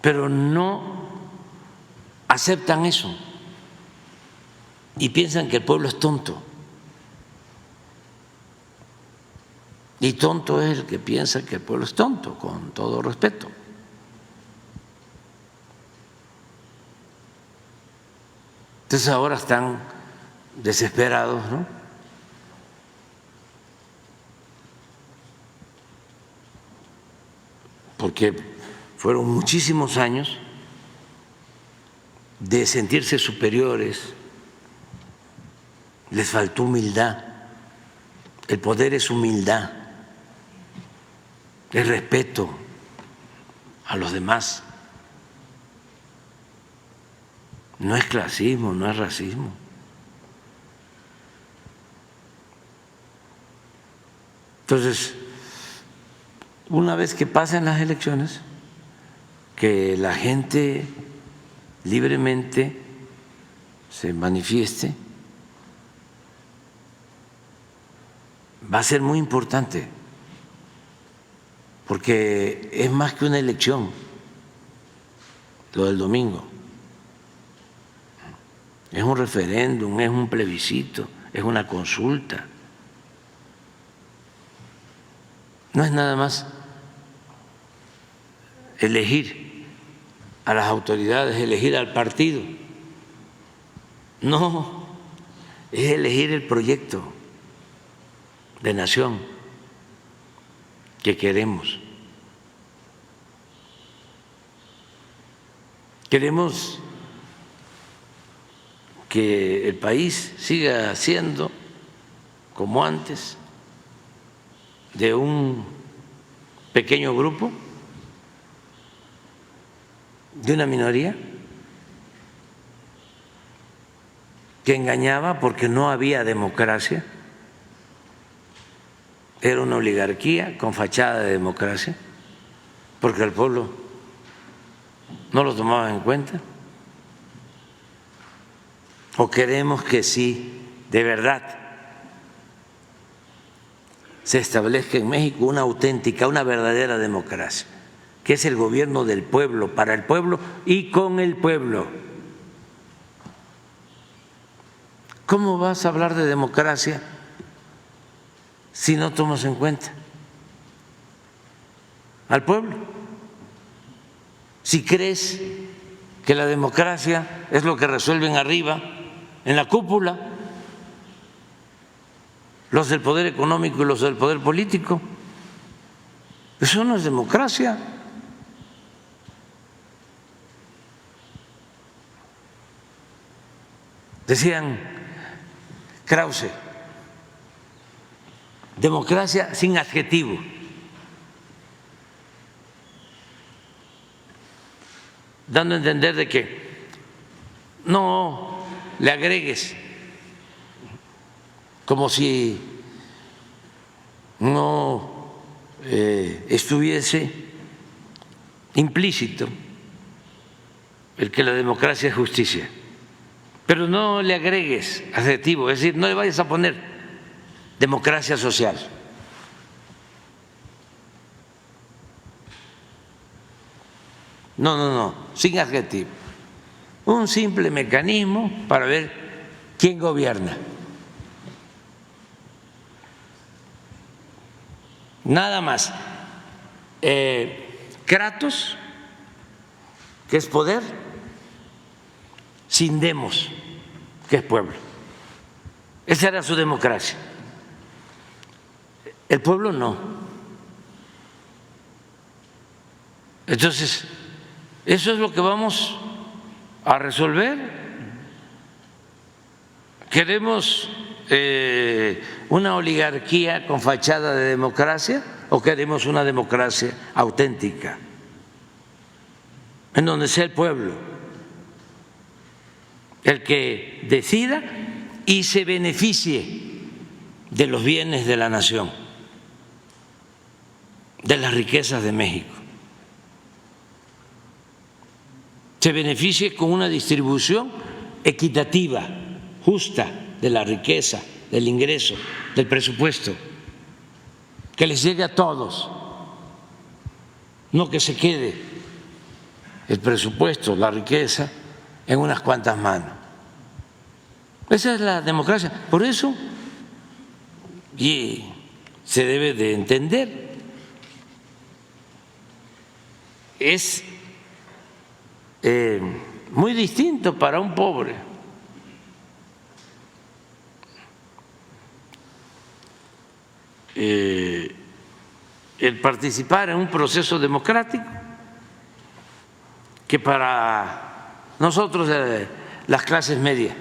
pero no aceptan eso y piensan que el pueblo es tonto. Y tonto es el que piensa que el pueblo es tonto, con todo respeto. Entonces ahora están desesperados, ¿no? Porque fueron muchísimos años de sentirse superiores, les faltó humildad. El poder es humildad, es respeto a los demás, no es clasismo, no es racismo. Entonces, una vez que pasen las elecciones, que la gente libremente se manifieste, va a ser muy importante, porque es más que una elección, lo del domingo. Es un referéndum, es un plebiscito, es una consulta. No es nada más elegir a las autoridades, elegir al partido. No, es elegir el proyecto de nación que queremos. Queremos que el país siga siendo como antes, de un pequeño grupo, de una minoría que engañaba porque no había democracia, era una oligarquía con fachada de democracia, porque el pueblo no lo tomaba en cuenta. ¿O queremos que sí, de verdad, se establezca en México una auténtica, una verdadera democracia, que es el gobierno del pueblo, para el pueblo y con el pueblo? ¿Cómo vas a hablar de democracia si no tomas en cuenta al pueblo? si crees que la democracia es lo que resuelven arriba, en la cúpula, los del poder económico y los del poder político. Eso no es democracia. Decían Krause, democracia sin adjetivo. Dando a entender de que no le agregues, como si no estuviese implícito el que la democracia es justicia. Pero no le agregues adjetivo, es decir, no le vayas a poner democracia social. No, sin adjetivo. Un simple mecanismo para ver quién gobierna. Nada más. Kratos, que es poder, sin demos, que es pueblo. Esa era su democracia. El pueblo no. Entonces, eso es lo que vamos a resolver. Queremos una oligarquía con fachada de democracia o queremos una democracia auténtica, en donde sea el pueblo el que decida y se beneficie de los bienes de la nación, de las riquezas de México, se beneficie con una distribución equitativa, justa de la riqueza, del ingreso, del presupuesto, que les llegue a todos, no que se quede el presupuesto, la riqueza, en unas cuantas manos. Esa es la democracia. Por eso, y se debe de entender, es muy distinto para un pobre el participar en un proceso democrático que para nosotros las clases medias.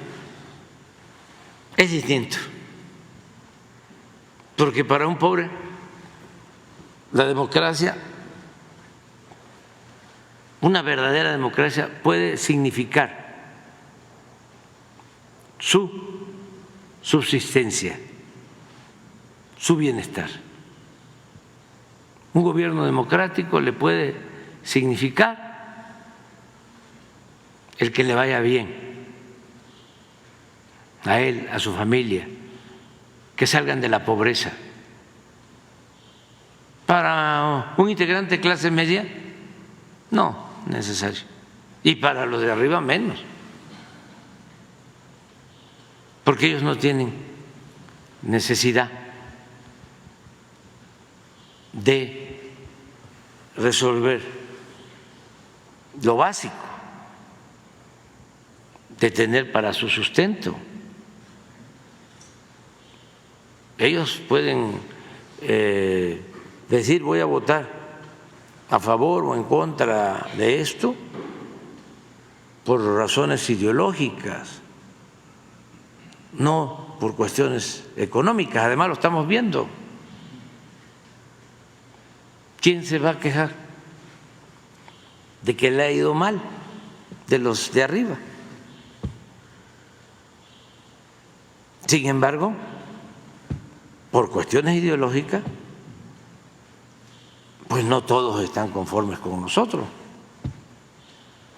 Es distinto, porque para un pobre la democracia, una verdadera democracia, puede significar su subsistencia, su bienestar. Un gobierno democrático le puede significar el que le vaya bien a él, a su familia, que salgan de la pobreza. Para un integrante de clase media, no necesario. Y para los de arriba, menos. Porque ellos no tienen necesidad de resolver lo básico, de tener para su sustento. Ellos pueden decir voy a votar a favor o en contra de esto por razones ideológicas, no por cuestiones económicas. Además lo estamos viendo. ¿Quién se va a quejar de que le ha ido mal de los de arriba? Sin embargo, por cuestiones ideológicas, pues no todos están conformes con nosotros,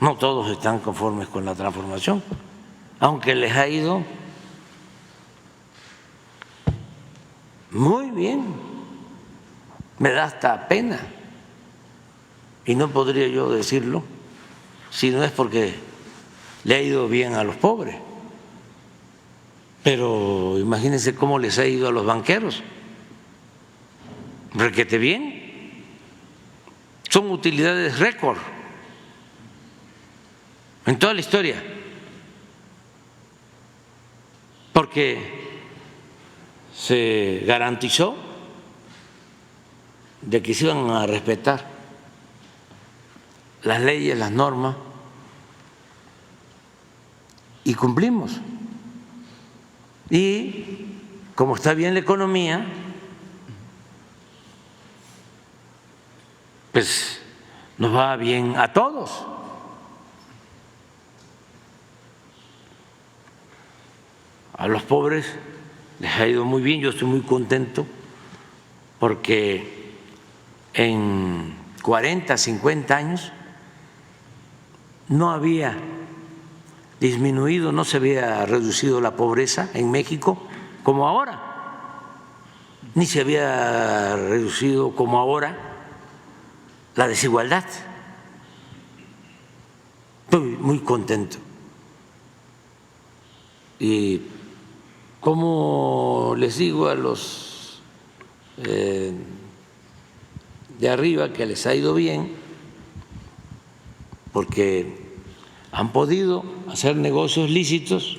no todos están conformes con la transformación, aunque les ha ido muy bien, me da hasta pena, y no podría yo decirlo si no es porque le ha ido bien a los pobres. Pero imagínense cómo les ha ido a los banqueros. Requete bien. Son utilidades récord en toda la historia, porque se garantizó de que se iban a respetar las leyes, las normas, y cumplimos. Y como está bien la economía, pues nos va bien a todos. A los pobres les ha ido muy bien, yo estoy muy contento porque en 40, 50 años no había disminuido, no se había reducido la pobreza en México como ahora, ni se había reducido como ahora la desigualdad. Estoy muy contento. Y como les digo a los de arriba que les ha ido bien, porque han podido hacer negocios lícitos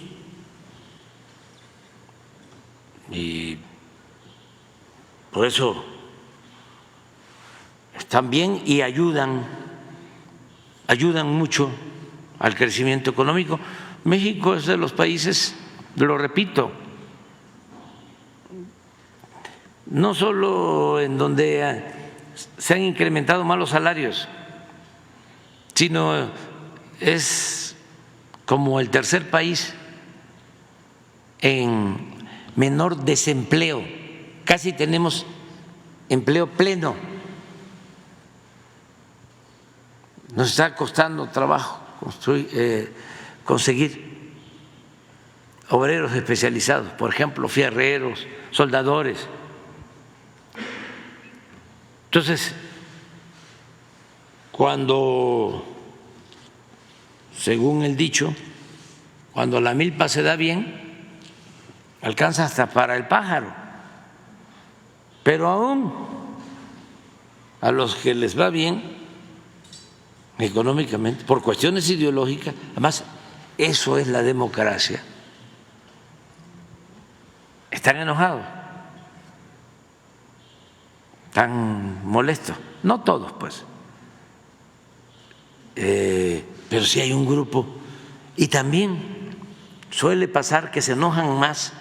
y por eso están bien y ayudan mucho al crecimiento económico. México es de los países, lo repito, no solo en donde se han incrementado más los salarios, sino es como el tercer país en menor desempleo, casi tenemos empleo pleno. Nos está costando trabajo conseguir obreros especializados, por ejemplo, fierreros, soldadores. Entonces, cuando, según el dicho, cuando la milpa se da bien, alcanza hasta para el pájaro. Pero aún a los que les va bien económicamente, por cuestiones ideológicas, además eso es la democracia, están enojados, están molestos, no todos pues, pero sí hay un grupo, y también suele pasar que se enojan más,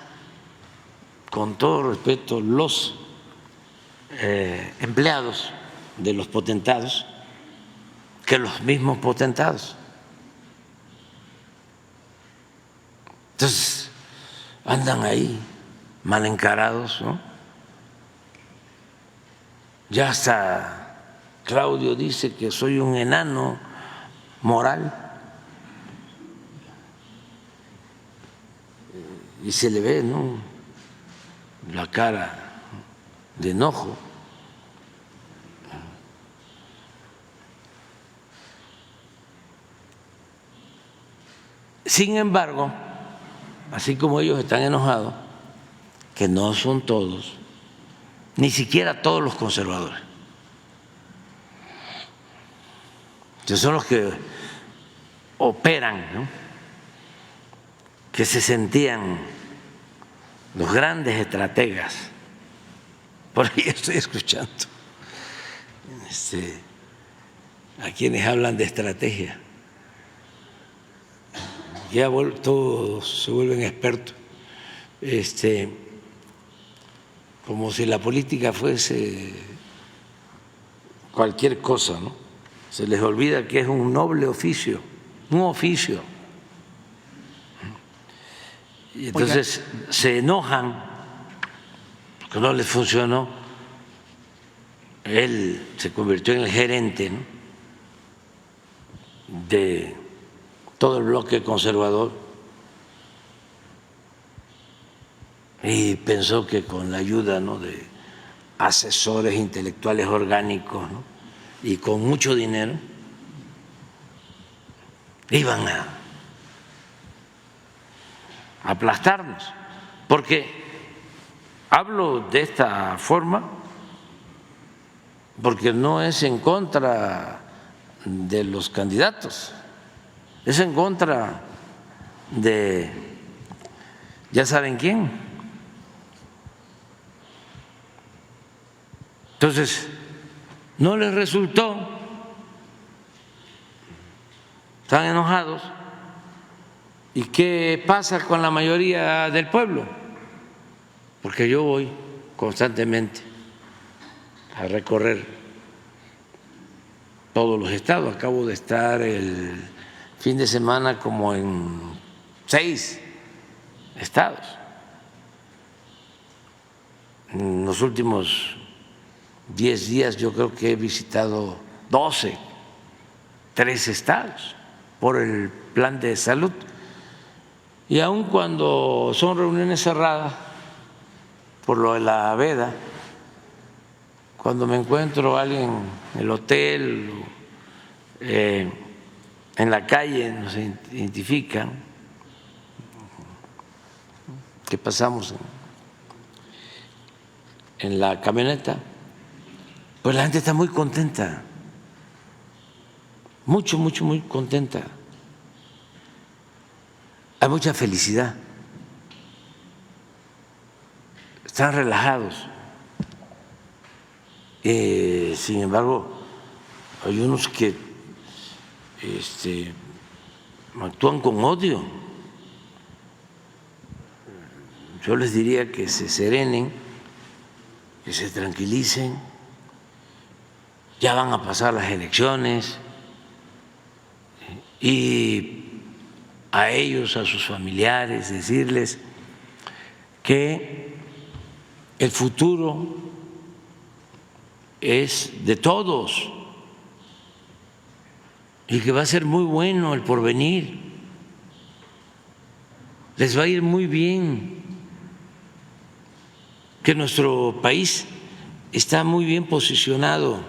con todo respeto, los empleados de los potentados que los mismos potentados. Entonces andan ahí mal encarados, ¿no? Ya hasta Claudio dice que soy un enano moral y se le ve, ¿no?, la cara de enojo. Sin embargo, así como ellos están enojados, que no son todos, ni siquiera todos los conservadores, que son los que operan, ¿no?, que se sentían los grandes estrategas. Por ahí estoy escuchando a quienes hablan de estrategia. Ya todos se vuelven expertos, como si la política fuese cualquier cosa, ¿no? Se les olvida que es un noble oficio, un oficio. Y entonces se enojan porque no les funcionó. Él se convirtió en el gerente, ¿no?, de todo el bloque conservador y pensó que con la ayuda, ¿no?, de asesores intelectuales orgánicos, ¿no?, y con mucho dinero iban a aplastarnos, porque hablo de esta forma porque no es en contra de los candidatos, es en contra de ya saben quién. Entonces, no les resultó, están enojados. ¿Y qué pasa con la mayoría del pueblo? Porque yo voy constantemente a recorrer todos los estados. Acabo de estar el fin de semana como en 6 estados. En los últimos 10 días yo creo que he visitado 13 estados por el plan de salud. Y aun cuando son reuniones cerradas, por lo de la veda, cuando me encuentro a alguien en el hotel, en la calle, nos identifican que pasamos en la camioneta, pues la gente está muy contenta, muy contenta. Hay mucha felicidad, están relajados. Sin embargo, hay unos que actúan con odio. Yo les diría que se serenen, que se tranquilicen. Ya van a pasar las elecciones y a ellos, a sus familiares, decirles que el futuro es de todos y que va a ser muy bueno el porvenir, les va a ir muy bien, que nuestro país está muy bien posicionado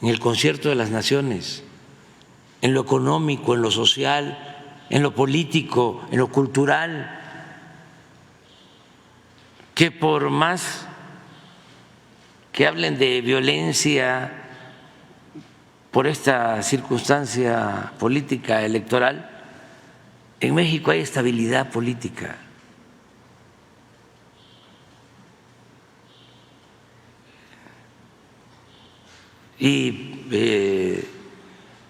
en el concierto de las naciones, en lo económico, en lo social, en lo político, en lo cultural, que por más que hablen de violencia por esta circunstancia política electoral, en México hay estabilidad política. Y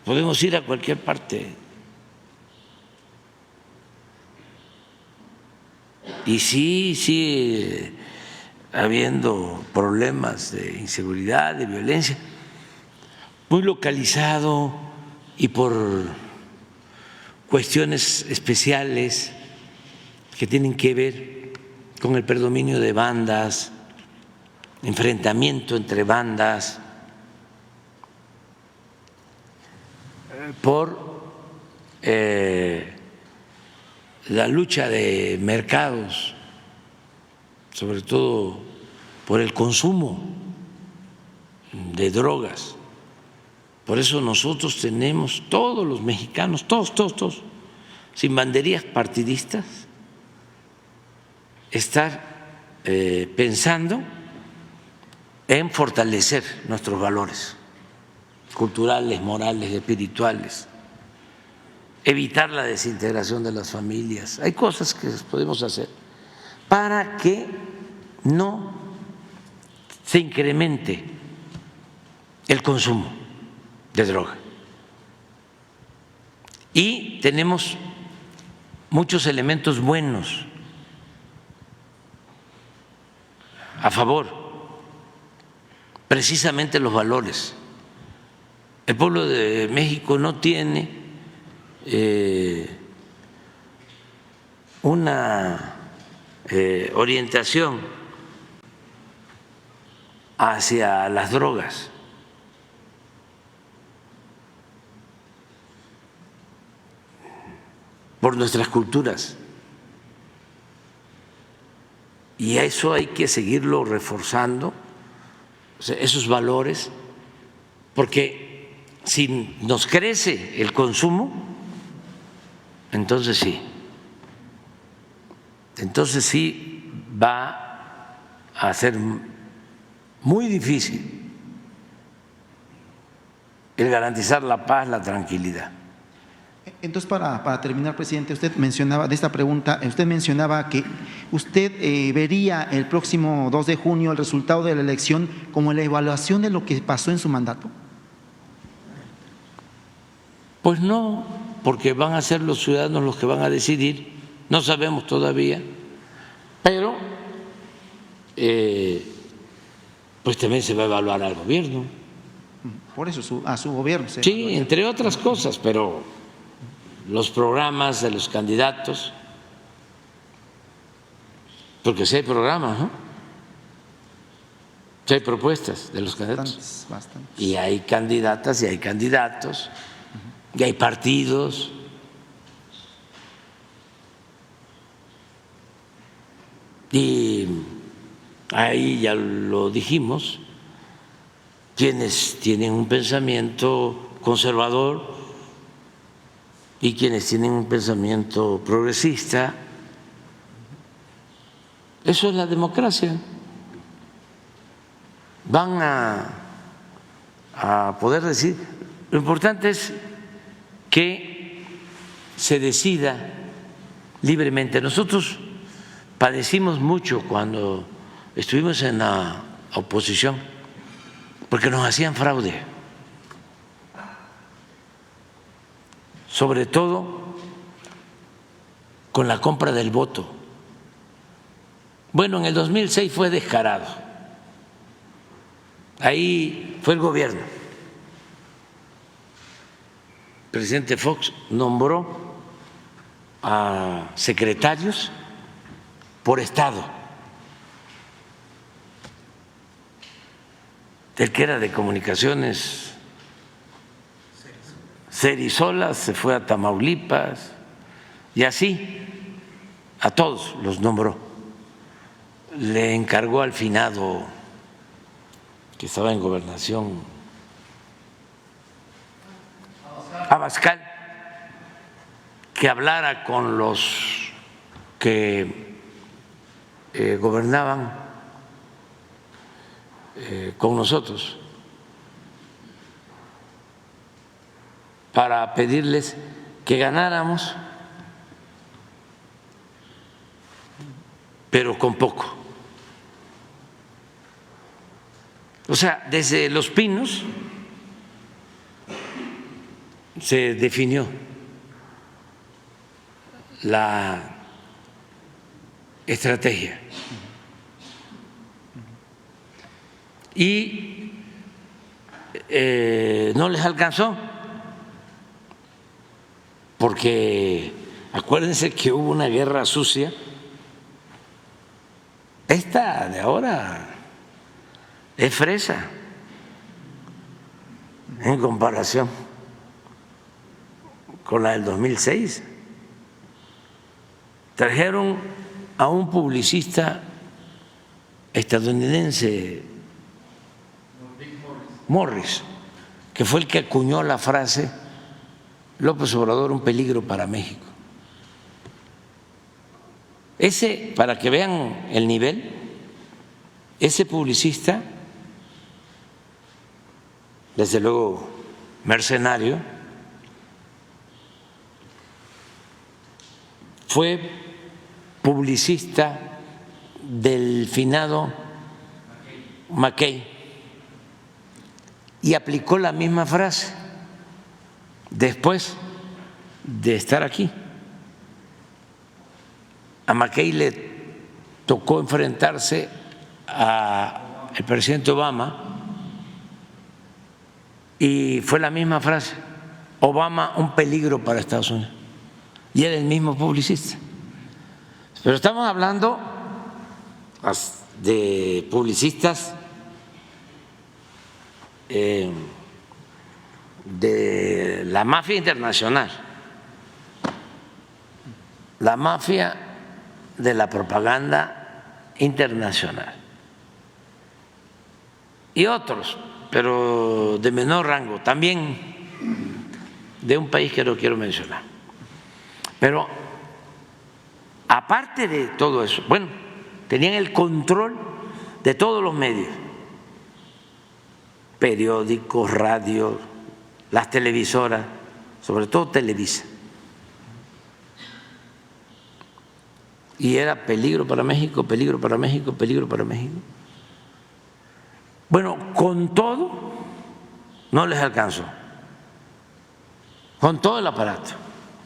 podemos ir a cualquier parte. Y sí, habiendo problemas de inseguridad, de violencia, muy localizado y por cuestiones especiales que tienen que ver con el predominio de bandas, enfrentamiento entre bandas, por la lucha de mercados, sobre todo por el consumo de drogas. Por eso nosotros tenemos, todos los mexicanos, todos, sin banderías partidistas, estar pensando en fortalecer nuestros valores culturales, morales, espirituales, evitar la desintegración de las familias. Hay cosas que podemos hacer para que no se incremente el consumo de droga. Y tenemos muchos elementos buenos a favor, precisamente los valores. El pueblo de México no tiene una orientación hacia las drogas. Por nuestras culturas. Y a eso hay que seguirlo reforzando, o sea, esos valores, porque si nos crece el consumo, entonces sí va a ser muy difícil el garantizar la paz, la tranquilidad. Entonces, para terminar, presidente, usted mencionaba de esta pregunta, usted mencionaba que usted vería el próximo 2 de junio el resultado de la elección como la evaluación de lo que pasó en su mandato. Pues no, porque van a ser los ciudadanos los que van a decidir, no sabemos todavía, pero pues también se va a evaluar al gobierno. Por eso a su gobierno. Sí, entre otras cosas, pero los programas de los candidatos, porque sí hay programas, ¿no? Sí hay propuestas de los candidatos. Bastantes. Y hay candidatas y hay candidatos, y hay partidos. Y ahí ya lo dijimos, quienes tienen un pensamiento conservador y quienes tienen un pensamiento progresista. Eso es la democracia. Van a poder decir. Lo importante es que se decida libremente. Nosotros padecimos mucho cuando estuvimos en la oposición, porque nos hacían fraude, sobre todo con la compra del voto. Bueno, en el 2006 fue descarado. Ahí fue el gobierno. El presidente Fox nombró a secretarios por estado. El que era de comunicaciones, Cerizola, se fue a Tamaulipas y así a todos los nombró. Le encargó al finado que estaba en Gobernación, Abascal, que hablara con los que gobernaban con nosotros para pedirles que ganáramos, pero con poco. O sea, desde Los Pinos se definió la estrategia y no les alcanzó, porque acuérdense que hubo una guerra sucia. Esta de ahora es fresa en comparación con la del 2006. Trajeron a un publicista estadounidense, Morris, que fue el que acuñó la frase López Obrador, un peligro para México. Ese, para que vean el nivel, ese publicista, desde luego mercenario, fue publicista del finado McKay y aplicó la misma frase después de estar aquí. A McKay le tocó enfrentarse al presidente Obama y fue la misma frase: Obama, un peligro para Estados Unidos. Y era el mismo publicista. Pero estamos hablando de publicistas de la mafia internacional, la mafia de la propaganda internacional y otros, pero de menor rango, también de un país que no quiero mencionar. Pero aparte de todo eso, bueno, tenían el control de todos los medios, periódicos, radio, las televisoras, sobre todo Televisa, y era peligro para México, peligro para México, peligro para México. Bueno, con todo no les alcanzó, con todo el aparato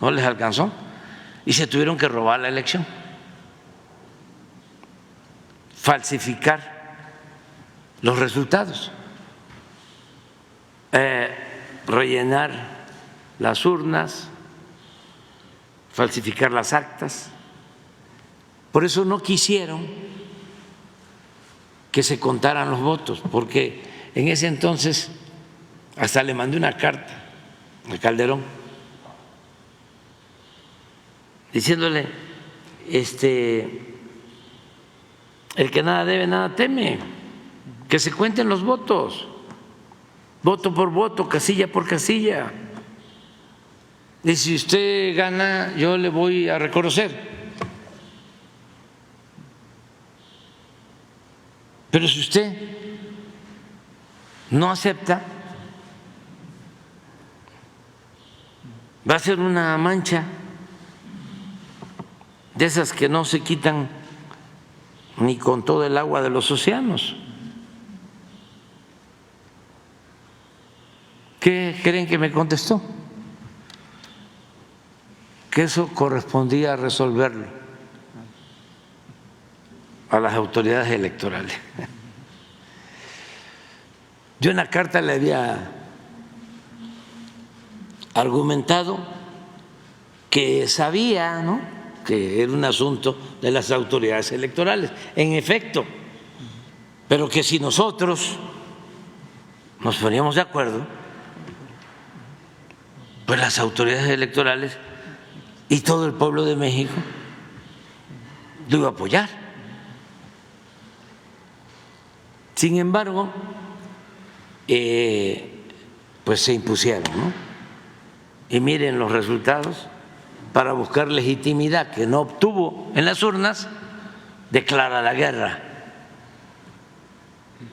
no les alcanzó y se tuvieron que robar la elección, falsificar los resultados, rellenar las urnas, falsificar las actas. Por eso no quisieron que se contaran los votos, porque en ese entonces hasta le mandé una carta a Calderón diciéndole, el que nada debe, nada teme, que se cuenten los votos, voto por voto, casilla por casilla. Y si usted gana, yo le voy a reconocer. Pero si usted no acepta, va a ser una mancha de esas que no se quitan ni con todo el agua de los océanos. ¿Qué creen que me contestó? Que eso correspondía a resolverlo a las autoridades electorales. Yo en la carta le había argumentado que sabía, ¿no?, que era un asunto de las autoridades electorales, en efecto, pero que si nosotros nos poníamos de acuerdo, pues las autoridades electorales y todo el pueblo de México lo iba a apoyar. Sin embargo, pues se impusieron, ¿no? Y miren los resultados. Para buscar legitimidad que no obtuvo en las urnas, declara la guerra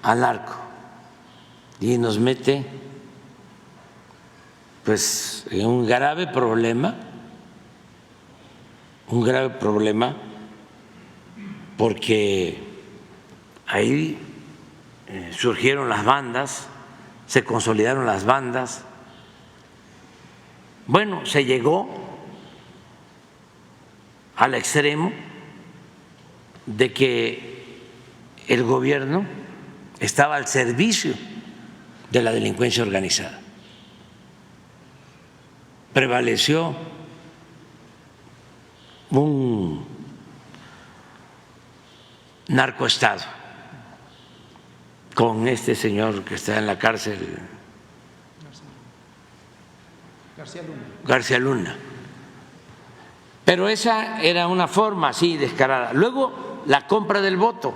al narco y nos mete pues en un grave problema porque ahí surgieron las bandas, se consolidaron las bandas. Bueno, se llegó al extremo de que el gobierno estaba al servicio de la delincuencia organizada. Prevaleció un narcoestado con este señor que está en la cárcel, García Luna. Pero esa era una forma así descarada. Luego, la compra del voto,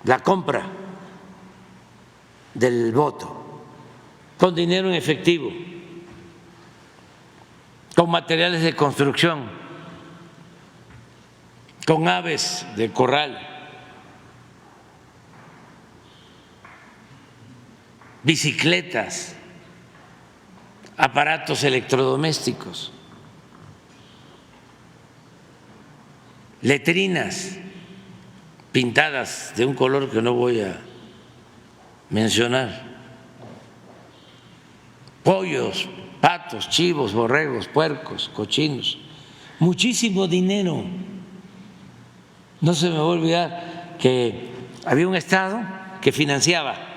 la compra del voto con dinero en efectivo, con materiales de construcción, con aves de corral, bicicletas, aparatos electrodomésticos, letrinas pintadas de un color que no voy a mencionar, pollos, patos, chivos, borregos, puercos, cochinos, muchísimo dinero. No se me va a olvidar que había un estado que financiaba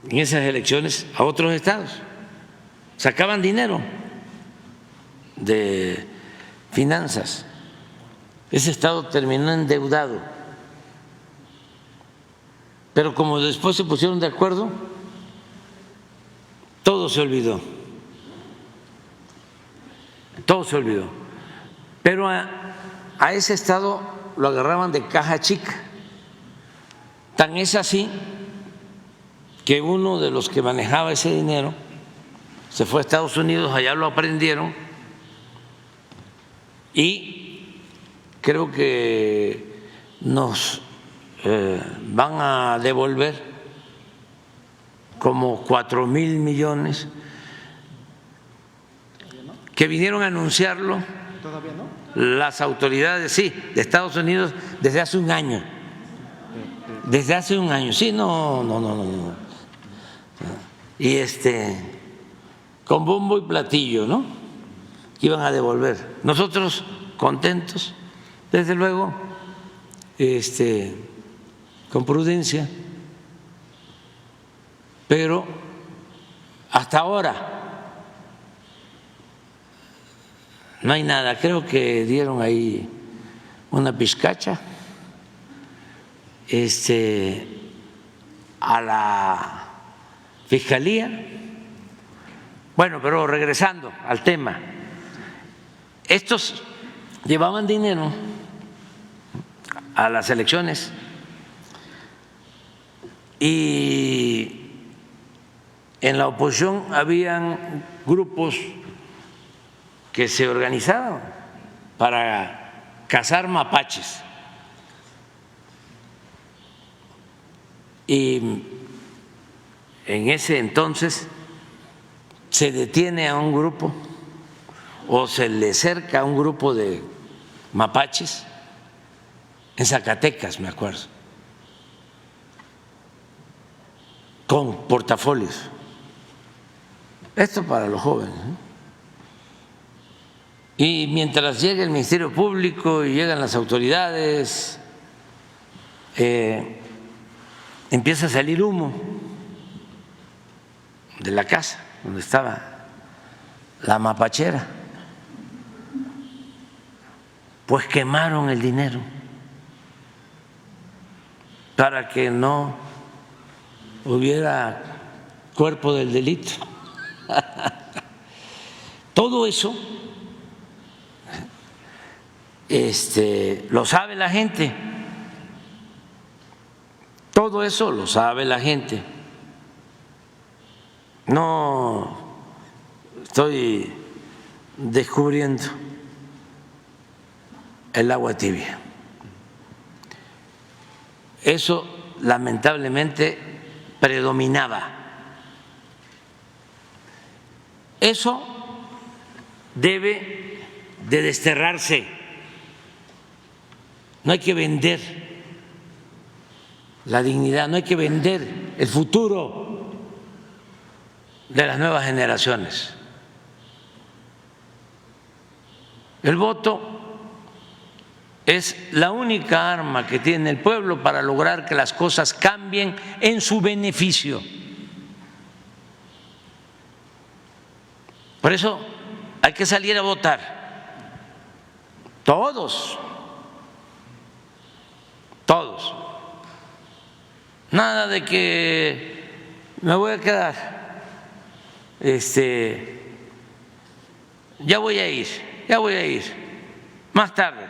en esas elecciones a otros estados, sacaban dinero de finanzas. Ese estado terminó endeudado, pero como después se pusieron de acuerdo, todo se olvidó, todo se olvidó. Pero a ese estado lo agarraban de caja chica. Tan es así que uno de los que manejaba ese dinero se fue a Estados Unidos, allá lo aprendieron y creo que nos van a devolver como 4,000 millones que vinieron a anunciarlo. ¿Todavía no? Las autoridades, sí, de Estados Unidos desde hace un año. Desde hace un año, sí, no. Y con bombo y platillo, ¿no? Que iban a devolver. Nosotros contentos, desde luego, con prudencia, pero hasta ahora no hay nada. Creo que dieron ahí una pizcacha a la Fiscalía. Bueno, pero regresando al tema, estos llevaban dinero a las elecciones y en la oposición habían grupos que se organizaban para cazar mapaches. Y en ese entonces se detiene a un grupo o se le cerca a un grupo de mapaches en Zacatecas, me acuerdo, con portafolios. Esto para los jóvenes, ¿no? Y mientras llega el Ministerio Público y llegan las autoridades, empieza a salir humo de la casa donde estaba la mapachera. Pues quemaron el dinero para que no hubiera cuerpo del delito. Todo eso lo sabe la gente. Todo eso lo sabe la gente. No estoy descubriendo el agua tibia. Eso lamentablemente predominaba. Eso debe de desterrarse. No hay que vender la dignidad, no hay que vender el futuro de las nuevas generaciones. El voto es la única arma que tiene el pueblo para lograr que las cosas cambien en su beneficio. Por eso hay que salir a votar, todos. Nada de que me voy a quedar, ya voy a ir, más tarde.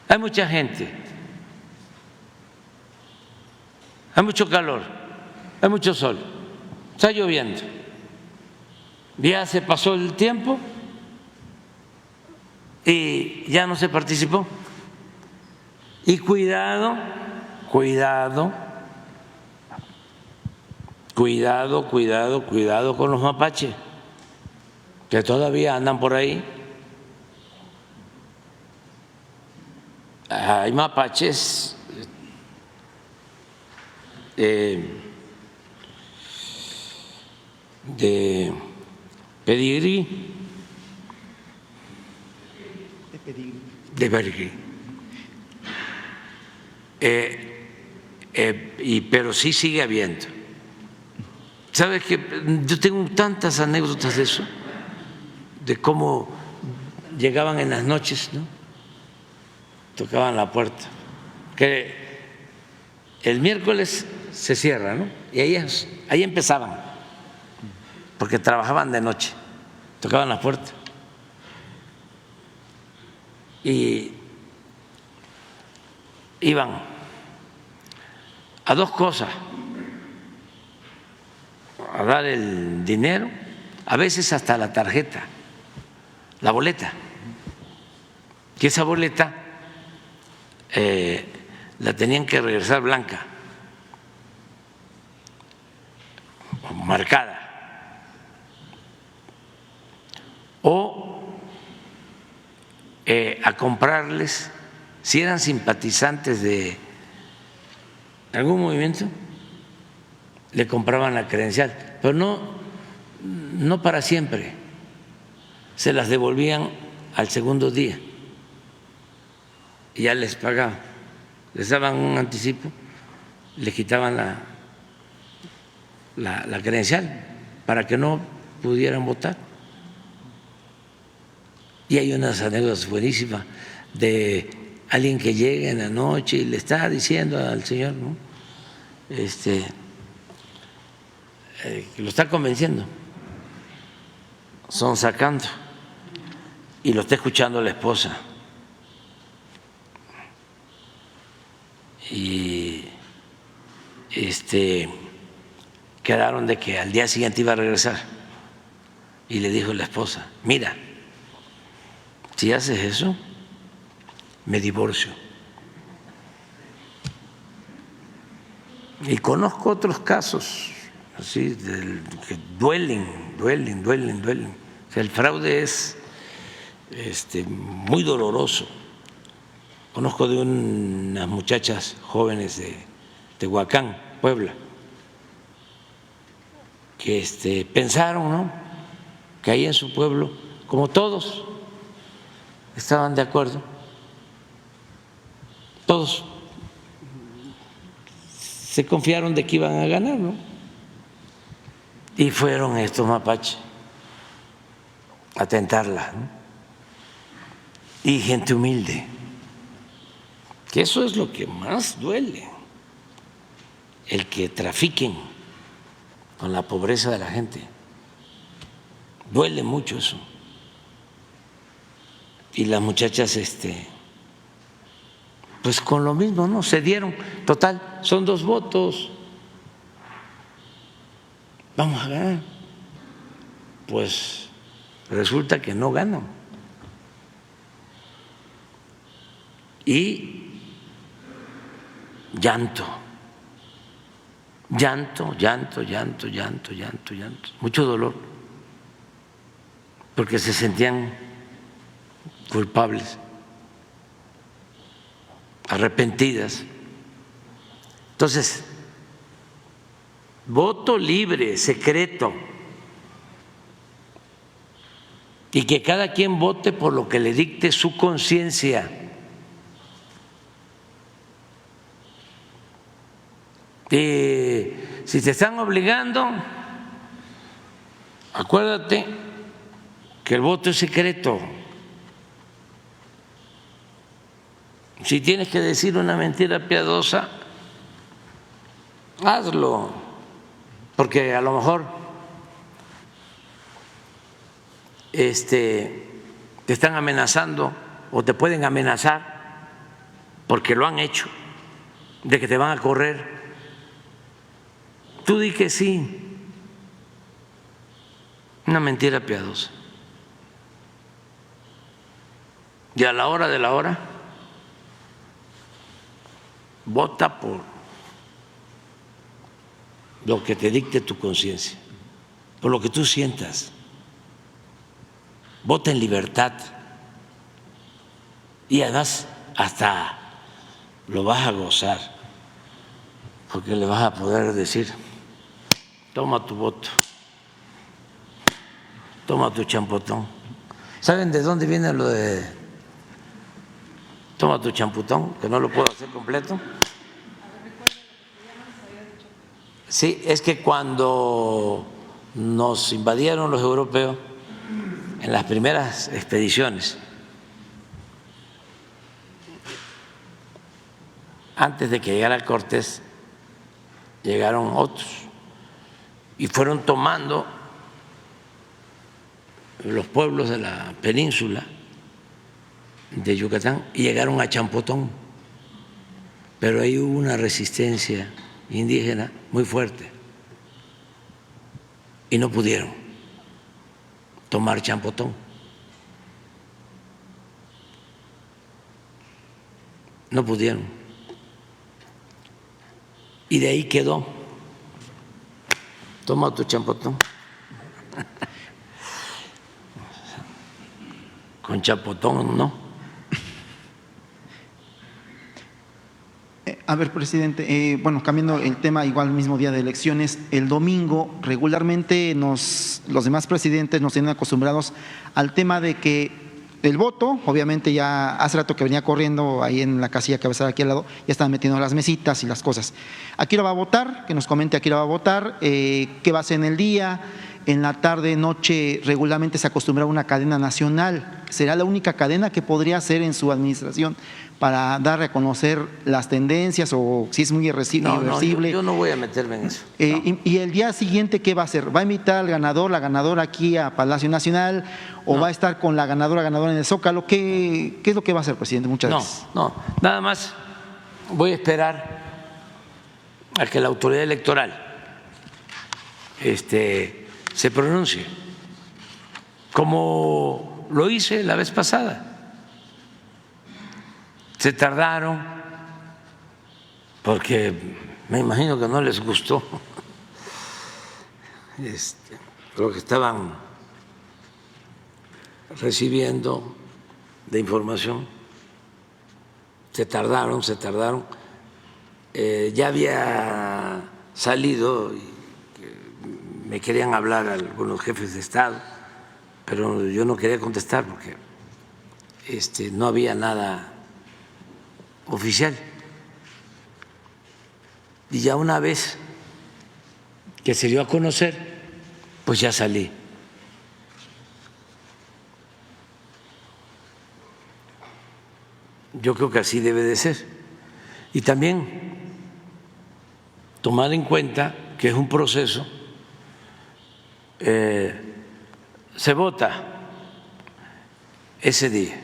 Hay mucha gente, hay mucho calor, hay mucho sol, está lloviendo, ya se pasó el tiempo y ya no se participó. Y cuidado con los mapaches que todavía andan por ahí. Hay mapaches de pedigrí, pero sí sigue habiendo. ¿Sabes qué? Yo tengo tantas anécdotas de eso, de cómo llegaban en las noches, ¿no? Tocaban la puerta, que el miércoles se cierra, ¿no? Y ahí empezaban, porque trabajaban de noche, tocaban la puerta y iban a dos cosas: a dar el dinero, a veces hasta la tarjeta, la boleta, que esa boleta la tenían que regresar blanca, marcada, o a comprarles, si eran simpatizantes de algún movimiento, le compraban la credencial, pero no para siempre, se las devolvían al segundo día y ya les pagaban, les daban un anticipo, les quitaban la credencial para que no pudieran votar. Y hay unas anécdotas buenísimas de alguien que llega en la noche y le está diciendo al señor, ¿no? Que lo está convenciendo, son sacando, y lo está escuchando la esposa. Y quedaron de que al día siguiente iba a regresar. Y le dijo la esposa: mira, si haces eso, me divorcio. Y conozco otros casos así que duelen. O sea, el fraude es muy doloroso. Conozco de unas muchachas jóvenes de Tehuacán, Puebla, que pensaron, ¿no?, que ahí en su pueblo, como todos, estaban de acuerdo, todos se confiaron de que iban a ganar, ¿no? Y fueron estos mapaches a tentarla, ¿no? Y gente humilde, que eso es lo que más duele, el que trafiquen con la pobreza de la gente. Duele mucho eso. Y las muchachas, pues con lo mismo, ¿no? Se dieron. Total, son 2 votos. Vamos a ganar. Pues resulta que no ganan. Y llanto. Mucho dolor. Porque se sentían culpables, arrepentidas. Entonces, voto libre, secreto, y que cada quien vote por lo que le dicte su conciencia. Si te están obligando, acuérdate que el voto es secreto. Si tienes que decir una mentira piadosa, hazlo, porque a lo mejor te están amenazando o te pueden amenazar, porque lo han hecho, de que te van a correr. Tú di que sí, una mentira piadosa. Y a la hora de la hora, vota por lo que te dicte tu conciencia, por lo que tú sientas. Vota en libertad. Y además hasta lo vas a gozar, porque le vas a poder decir: toma tu voto, toma tu champotón. ¿Saben de dónde viene lo de toma tu champotón? Que no lo puedo hacer completo. Sí, es que cuando nos invadieron los europeos, en las primeras expediciones, antes de que llegara Cortés, llegaron otros y fueron tomando los pueblos de la península de Yucatán y llegaron a Champotón, pero ahí hubo una resistencia indígena muy fuerte y no pudieron tomar Champotón. No pudieron. Y de ahí quedó: toma tu champotón. con Chapotón, ¿no? A ver, presidente, bueno, cambiando el tema, igual mismo día de elecciones, el domingo regularmente los demás presidentes nos tienen acostumbrados al tema de que el voto, obviamente ya hace rato que venía corriendo ahí en la casilla que va a estar aquí al lado, ya están metiendo las mesitas y las cosas. ¿A qué hora va a votar? Que nos comente a qué hora va a votar, qué va a hacer en el día. En la tarde, noche, regularmente se acostumbra a una cadena nacional. ¿Será la única cadena que podría hacer en su administración para dar a conocer las tendencias o si es muy irreversible? Yo no voy a meterme en eso. Y el día siguiente, ¿qué va a hacer? ¿Va a invitar al ganador, la ganadora aquí a Palacio Nacional o va a estar con la ganadora en el Zócalo? ¿Qué es lo que va a hacer, presidente? Muchas gracias. No, nada más voy a esperar a que la autoridad electoral se pronuncie, como lo hice la vez pasada. Se tardaron porque me imagino que no les gustó lo que estaban recibiendo de información. Se tardaron. Ya había salido y me querían hablar algunos jefes de Estado, pero yo no quería contestar porque no había nada oficial. Y ya una vez que se dio a conocer, pues ya salí. Yo creo que así debe de ser. Y también tomar en cuenta que es un proceso. Se vota ese día,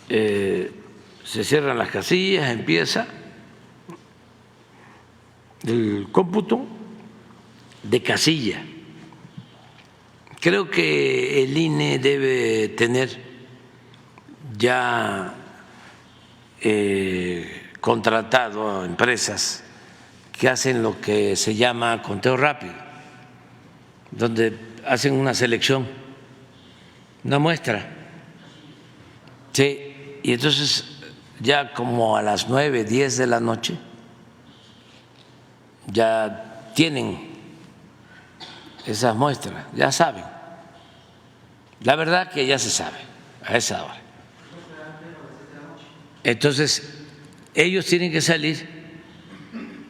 se cierran las casillas, empieza el cómputo de casilla. Creo que el INE debe tener ya contratado a empresas que hacen lo que se llama conteo rápido, donde hacen una selección, una muestra. Sí, y entonces ya como a las 9, 10 de la noche ya tienen esas muestras, ya saben. La verdad que ya se sabe a esa hora. Entonces, ellos tienen que salir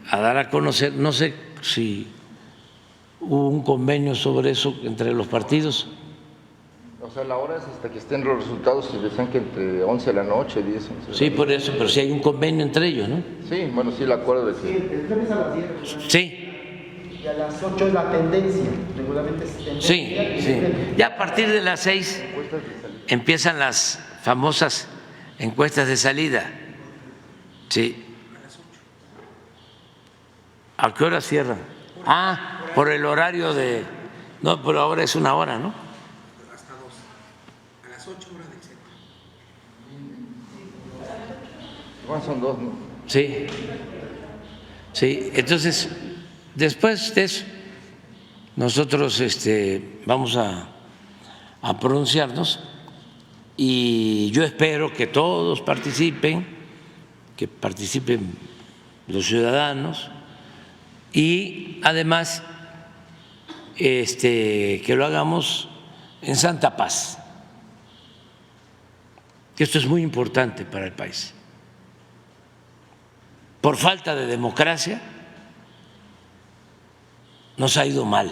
a dar a conocer, no sé si hubo un convenio sobre eso entre los partidos. O sea, la hora es hasta que estén los resultados y decían que entre 11 de la noche, 10, 11 de la Sí, por eso, pero sí hay un convenio entre ellos, ¿no? Sí, bueno, sí, el acuerdo de que… Sí, el jueves a las 10. Sí. Y a las 8 es la tendencia, regularmente es tendencia. Sí. Ya a partir de las 6 empiezan las famosas encuestas de salida. Sí. ¿A qué hora cierran? Por el horario de… No, pero ahora es una hora, ¿no? Hasta 2. A las 8 horas del centro. Bueno, son 2, ¿no? Sí. Entonces, después de eso, nosotros vamos a pronunciarnos y yo espero que todos participen, que participen los ciudadanos y además que lo hagamos en santa paz, que esto es muy importante para el país. Por falta de democracia nos ha ido mal.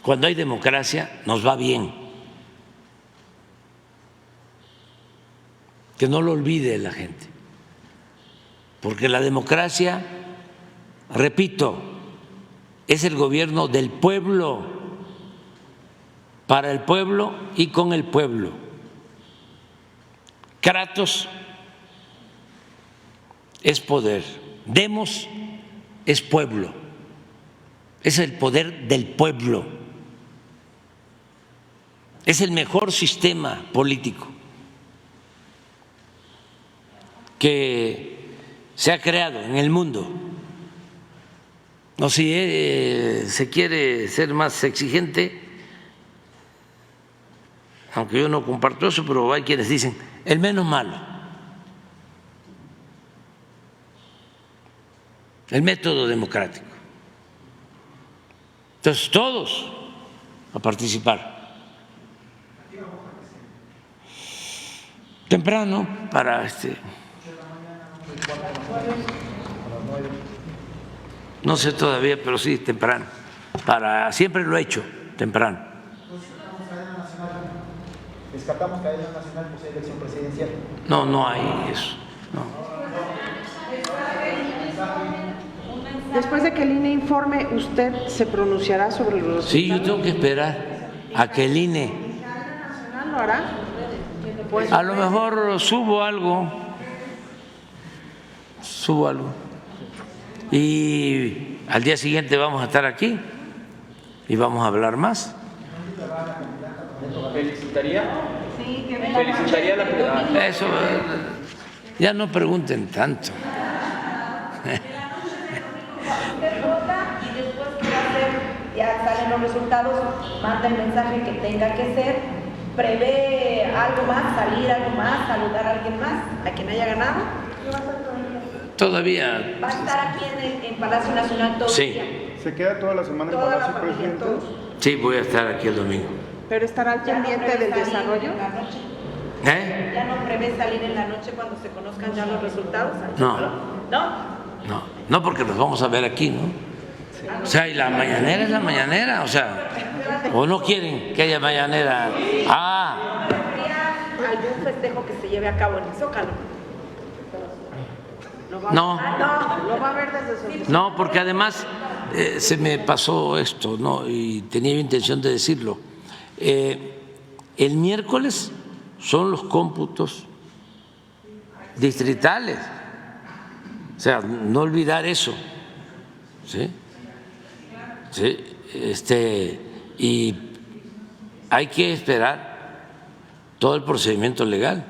Cuando hay democracia nos va bien. Que no lo olvide la gente. Porque la democracia, repito, es el gobierno del pueblo, para el pueblo y con el pueblo. Kratos es poder, demos es pueblo, es el poder del pueblo, es el mejor sistema político que se ha creado en el mundo. O si se quiere ser más exigente, aunque yo no comparto eso, pero hay quienes dicen el menos malo, el método democrático. Entonces, todos a participar. Temprano para no sé todavía, pero sí temprano. Siempre lo he hecho temprano. ¿Descartamos cadena nacional por ser elección presidencial? No, no hay eso. No. Después de que el INE informe, ¿usted se pronunciará sobre los resultados? Sí, yo tengo que esperar a que el INE. ¿Lo hará? Pues, a lo mejor subo algo. Y al día siguiente vamos a estar aquí y vamos a hablar más. ¿Felicitaría a la candidata? Eso, ya no pregunten tanto. Y después que va a hacer, ya salen los resultados, manda el mensaje que tenga que ser, prevé algo más, salir algo más, saludar a alguien más, a quien haya ganado. Todavía. ¿Va a estar aquí en Palacio Nacional todo el día? ¿Se queda toda la semana en Toda la Palacio, familia, presidente? todos. Sí, voy a estar aquí el domingo. ¿Pero estará al pendiente del desarrollo? En la noche. ¿Eh? ¿Ya no prevé salir en la noche cuando se conozcan ya los resultados? No. ¿No? No, porque los vamos a ver aquí, ¿no? O sea, y la mañanera es la mañanera, o sea, o no quieren que haya mañanera. ¿Habría algún festejo que se lleve a cabo en el Zócalo? No. Lo va a ver desde su oficina. No, porque además se me pasó esto, ¿no? Y tenía intención de decirlo. El miércoles son los cómputos distritales. O sea, no olvidar eso. ¿Sí? Sí, y hay que esperar todo el procedimiento legal.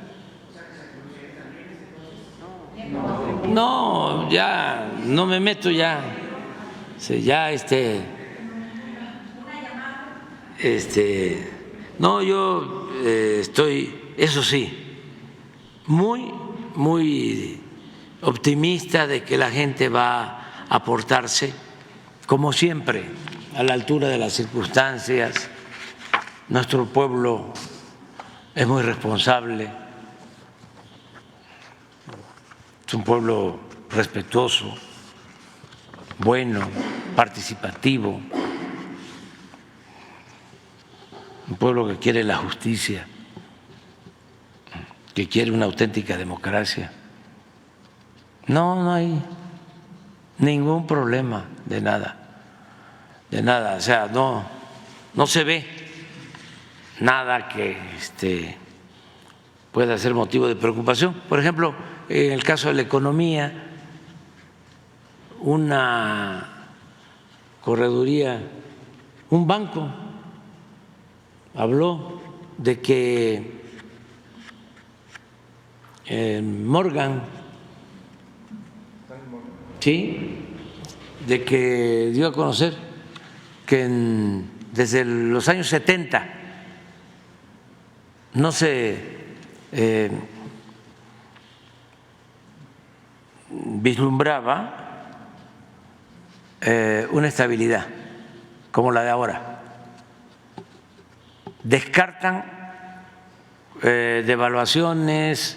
No, ya no me meto ya. Ya no, yo estoy, eso sí, muy optimista de que la gente va a portarse como siempre, a la altura de las circunstancias. Nuestro pueblo es muy responsable, es un pueblo respetuoso, bueno, participativo, un pueblo que quiere la justicia, que quiere una auténtica democracia. No hay ningún problema de nada, o sea, no se ve nada que pueda ser motivo de preocupación. Por ejemplo, en el caso de la economía, una correduría, un banco habló de que Morgan, sí, de que dio a conocer que desde los años 70 no se vislumbraba una estabilidad como la de ahora. Descartan devaluaciones,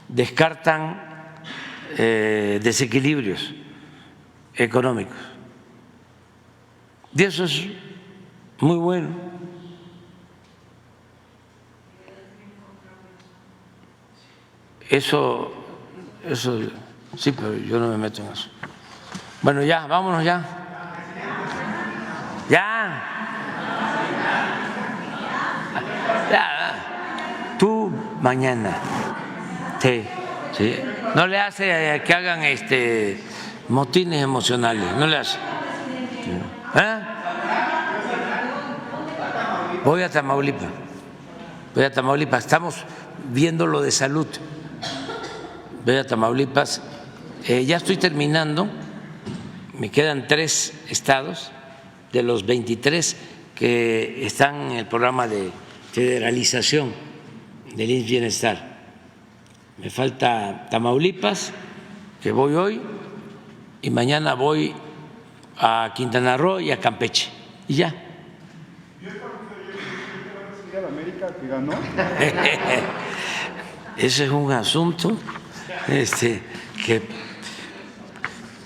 descartan desequilibrios económicos. Y eso es muy bueno. Eso sí, pero yo no me meto en eso. Bueno, ya, vámonos ya. Ya. Tú mañana. Sí. No le hace que hagan motines emocionales, no le hace. Voy a Tamaulipas, estamos viendo lo de salud. Voy a Tamaulipas, ya estoy terminando, me quedan 3 estados de los 23 que están en el programa de federalización del IMSS Bienestar. Me falta Tamaulipas, que voy hoy, y mañana voy a Quintana Roo y a Campeche. Y ya. Ese es un asunto que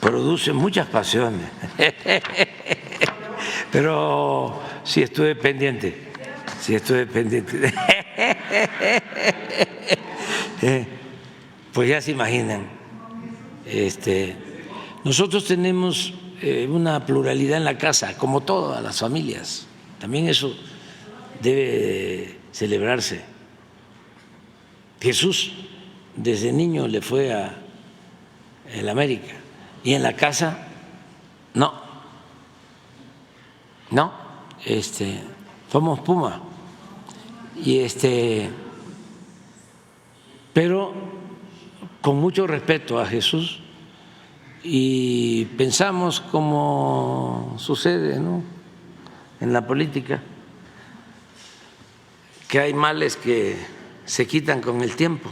produce muchas pasiones. Pero sí estuve pendiente. Pues ya se imaginan. Nosotros tenemos una pluralidad en la casa, como todas las familias. También eso debe celebrarse. Jesús desde niño le fue a el América y en la casa no, somos Puma y pero con mucho respeto a Jesús y pensamos como sucede, ¿no?, en la política, que hay males que se quitan con el tiempo.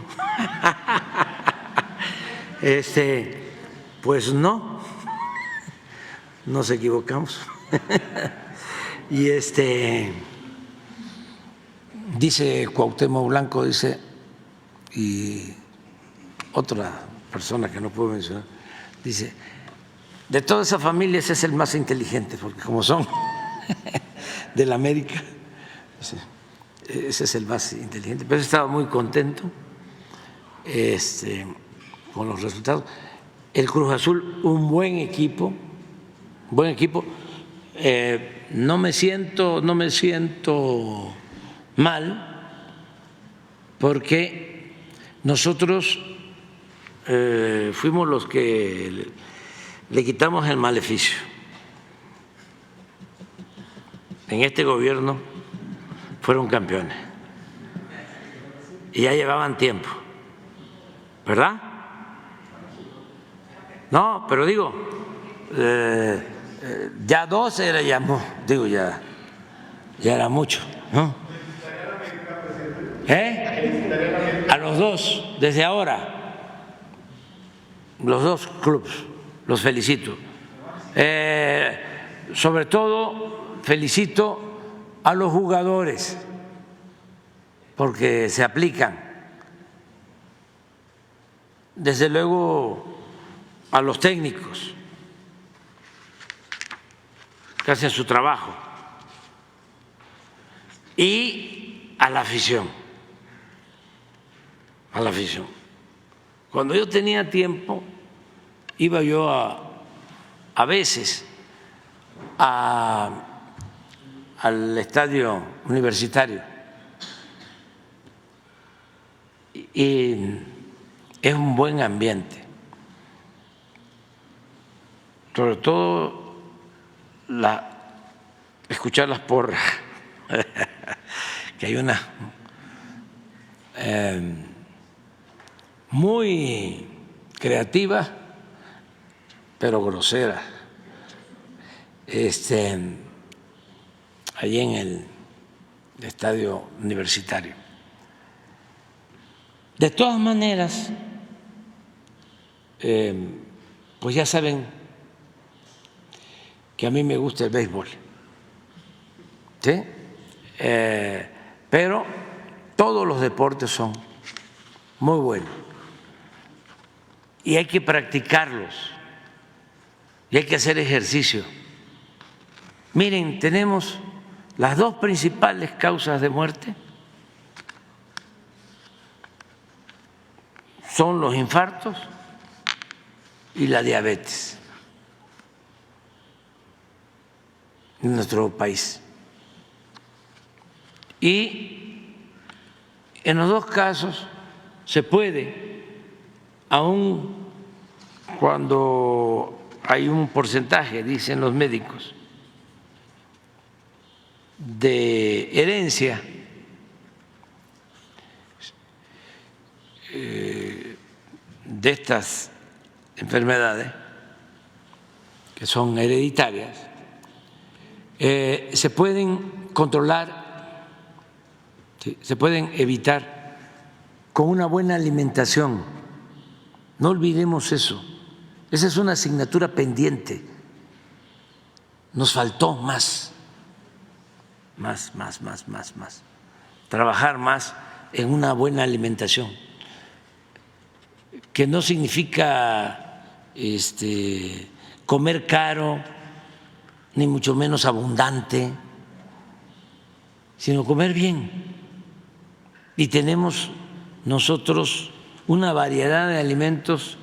Pues no, nos equivocamos. Y dice Cuauhtémoc Blanco, dice, y otra persona que no puedo mencionar, dice, de todas esas familias es el más inteligente, porque como son de la América, ese es el más inteligente. Pero estaba muy contento con los resultados. El Cruz Azul, un buen equipo. No me siento mal porque nosotros fuimos los que le quitamos el maleficio. En este gobierno fueron campeones y ya llevaban tiempo, ¿verdad? No, pero digo, ya 12 era ya, digo, ya era mucho, ¿no? A los dos, desde ahora, los dos clubes, los felicito. Sobre todo, felicito a los jugadores, porque se aplican. Desde luego a los técnicos que hacen su trabajo y a la afición. Cuando yo tenía tiempo, iba yo a veces al estadio universitario y es un buen ambiente, sobre todo escuchar las porras, que hay una muy creativa pero grosera, allí en el estadio universitario. De todas maneras, pues ya saben que a mí me gusta el béisbol, ¿sí? Pero todos los deportes son muy buenos y hay que practicarlos y hay que hacer ejercicio. Miren, tenemos las dos principales causas de muerte son los infartos y la diabetes en nuestro país. Y en los dos casos se puede, aun cuando hay un porcentaje, dicen los médicos, de herencia, de estas enfermedades que son hereditarias, se pueden controlar ¿sí? Se pueden evitar con una buena alimentación. No olvidemos eso. Esa es una asignatura pendiente. Nos faltó más. Trabajar más en una buena alimentación, que no significa comer caro, ni mucho menos abundante, sino comer bien. Y tenemos nosotros una variedad de alimentos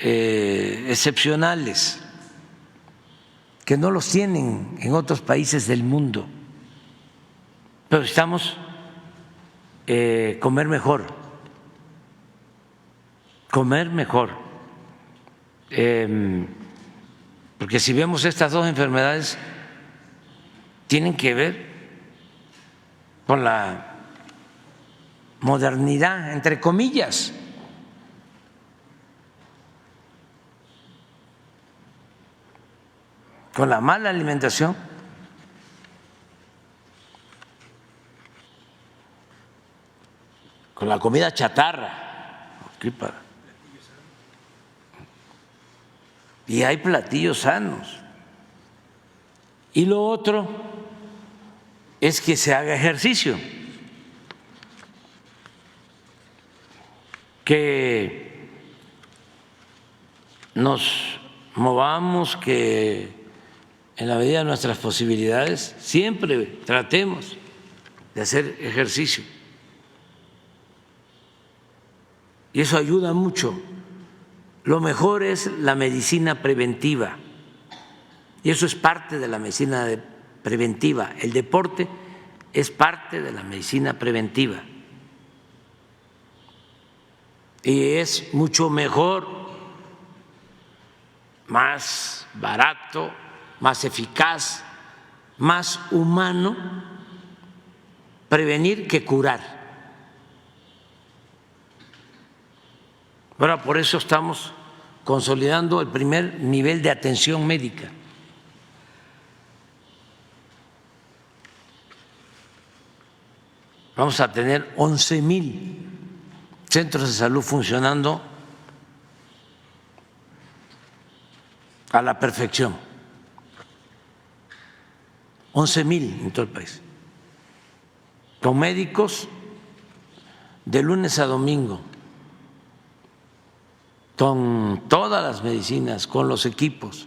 excepcionales que no los tienen en otros países del mundo. Pero necesitamos comer mejor, porque si vemos estas dos enfermedades, tienen que ver con la modernidad, entre comillas. Con la mala alimentación, con la comida chatarra. Y hay platillos sanos. Y lo otro es que se haga ejercicio, que nos movamos, que en la medida de nuestras posibilidades siempre tratemos de hacer ejercicio. Y eso ayuda mucho. Lo mejor es la medicina preventiva. Y eso es parte de la medicina preventiva. El deporte es parte de la medicina preventiva. Y es mucho mejor, más barato, más eficaz, más humano prevenir que curar. Ahora, por eso estamos consolidando el primer nivel de atención médica. Vamos a tener 11,000 centros de salud funcionando a la perfección. 11,000 en todo el país, con médicos de lunes a domingo, con todas las medicinas, con los equipos.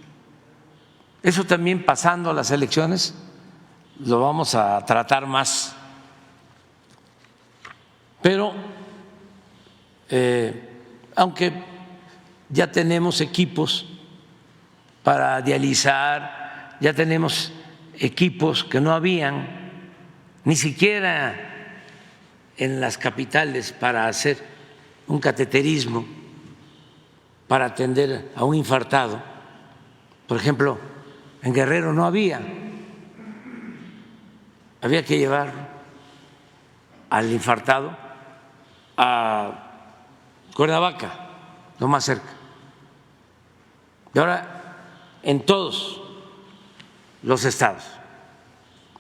Eso también, pasando las elecciones, lo vamos a tratar más. Pero aunque ya tenemos equipos para dializar, ya tenemos equipos que no habían ni siquiera en las capitales para hacer un cateterismo, para atender a un infartado. Por ejemplo, en Guerrero no había que llevar al infartado a Cuernavaca, lo más cerca. Y ahora en todos los estados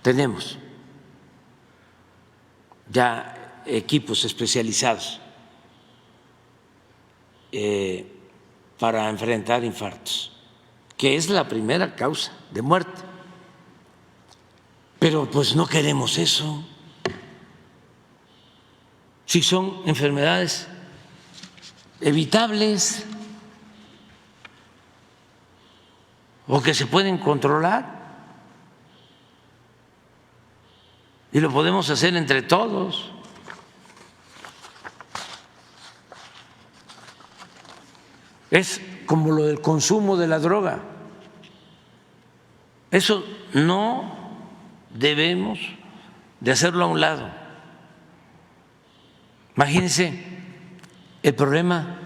tenemos ya equipos especializados para enfrentar infartos, que es la primera causa de muerte. Pero pues no queremos eso. Si son enfermedades evitables o que se pueden controlar, y lo podemos hacer entre todos. Es como lo del consumo de la droga. Eso no debemos de hacerlo a un lado. Imagínense el problema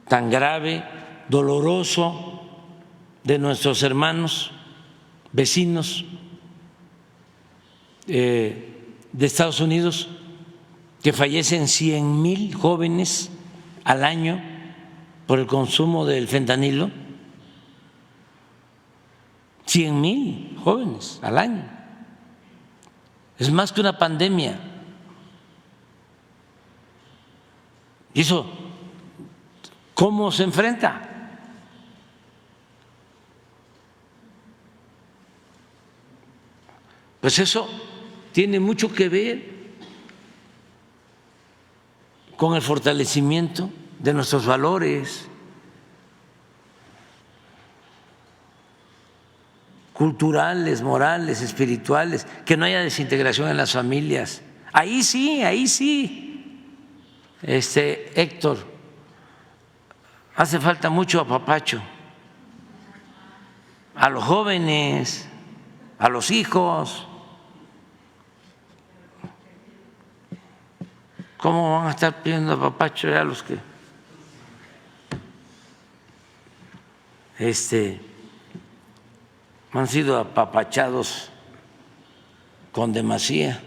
tan grave, doloroso de nuestros hermanos vecinos de Estados Unidos, que fallecen 100,000 jóvenes al año por el consumo del fentanilo. 100,000 jóvenes al año. es más que una pandemia. ¿Y eso cómo se enfrenta? Pues eso tiene mucho que ver con el fortalecimiento de nuestros valores culturales, morales, espirituales, que no haya desintegración en las familias. Ahí sí, Héctor, hace falta mucho apapacho a los jóvenes, a los hijos. ¿Cómo van a estar pidiendo apapacho a los que han sido apapachados con demasía?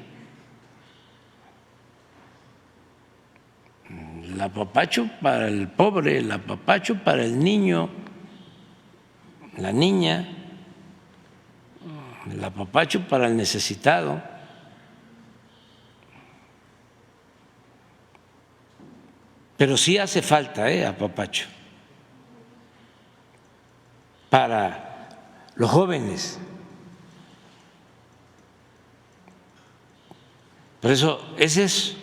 El apapacho para el pobre, el apapacho para el niño, la niña, el apapacho para el necesitado. Pero sí hace falta apapacho para los jóvenes. Por eso ese es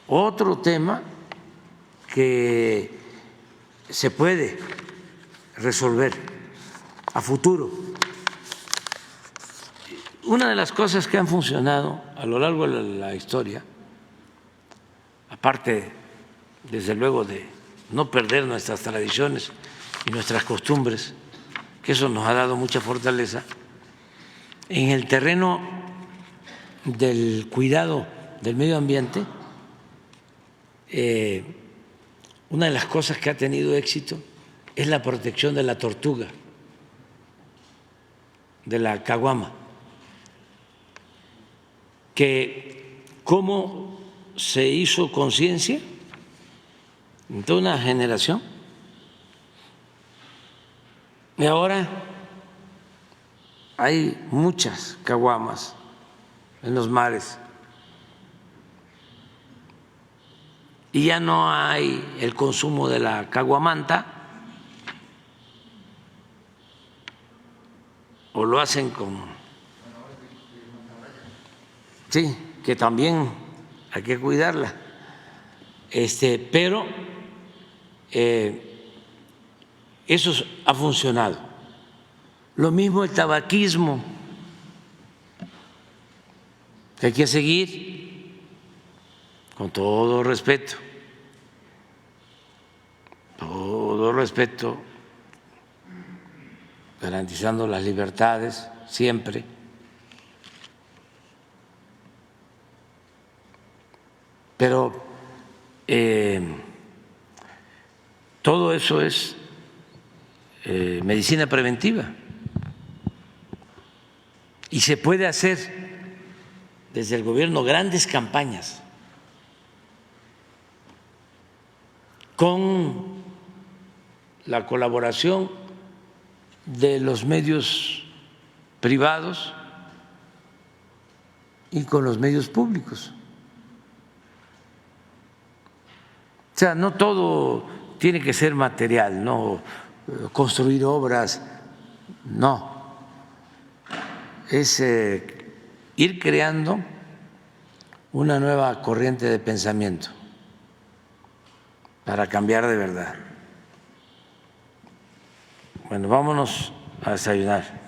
otro tema que se puede resolver a futuro. Una de las cosas que han funcionado a lo largo de la historia, aparte desde luego de no perder nuestras tradiciones y nuestras costumbres, que eso nos ha dado mucha fortaleza, en el terreno del cuidado del medio ambiente, una de las cosas que ha tenido éxito es la protección de la tortuga, de la caguama, que cómo se hizo conciencia en toda una generación, y ahora hay muchas caguamas en los mares y ya no hay el consumo de la caguamanta, o lo hacen con… Sí, que también hay que cuidarla, pero eso ha funcionado. Lo mismo el tabaquismo, que hay que seguir con todo respeto, garantizando las libertades siempre. Pero todo eso es medicina preventiva y se puede hacer desde el gobierno grandes campañas con la colaboración de los medios privados y con los medios públicos. O sea, no todo tiene que ser material, no construir obras, no. Es ir creando una nueva corriente de pensamiento para cambiar de verdad. Bueno, vámonos a desayunar.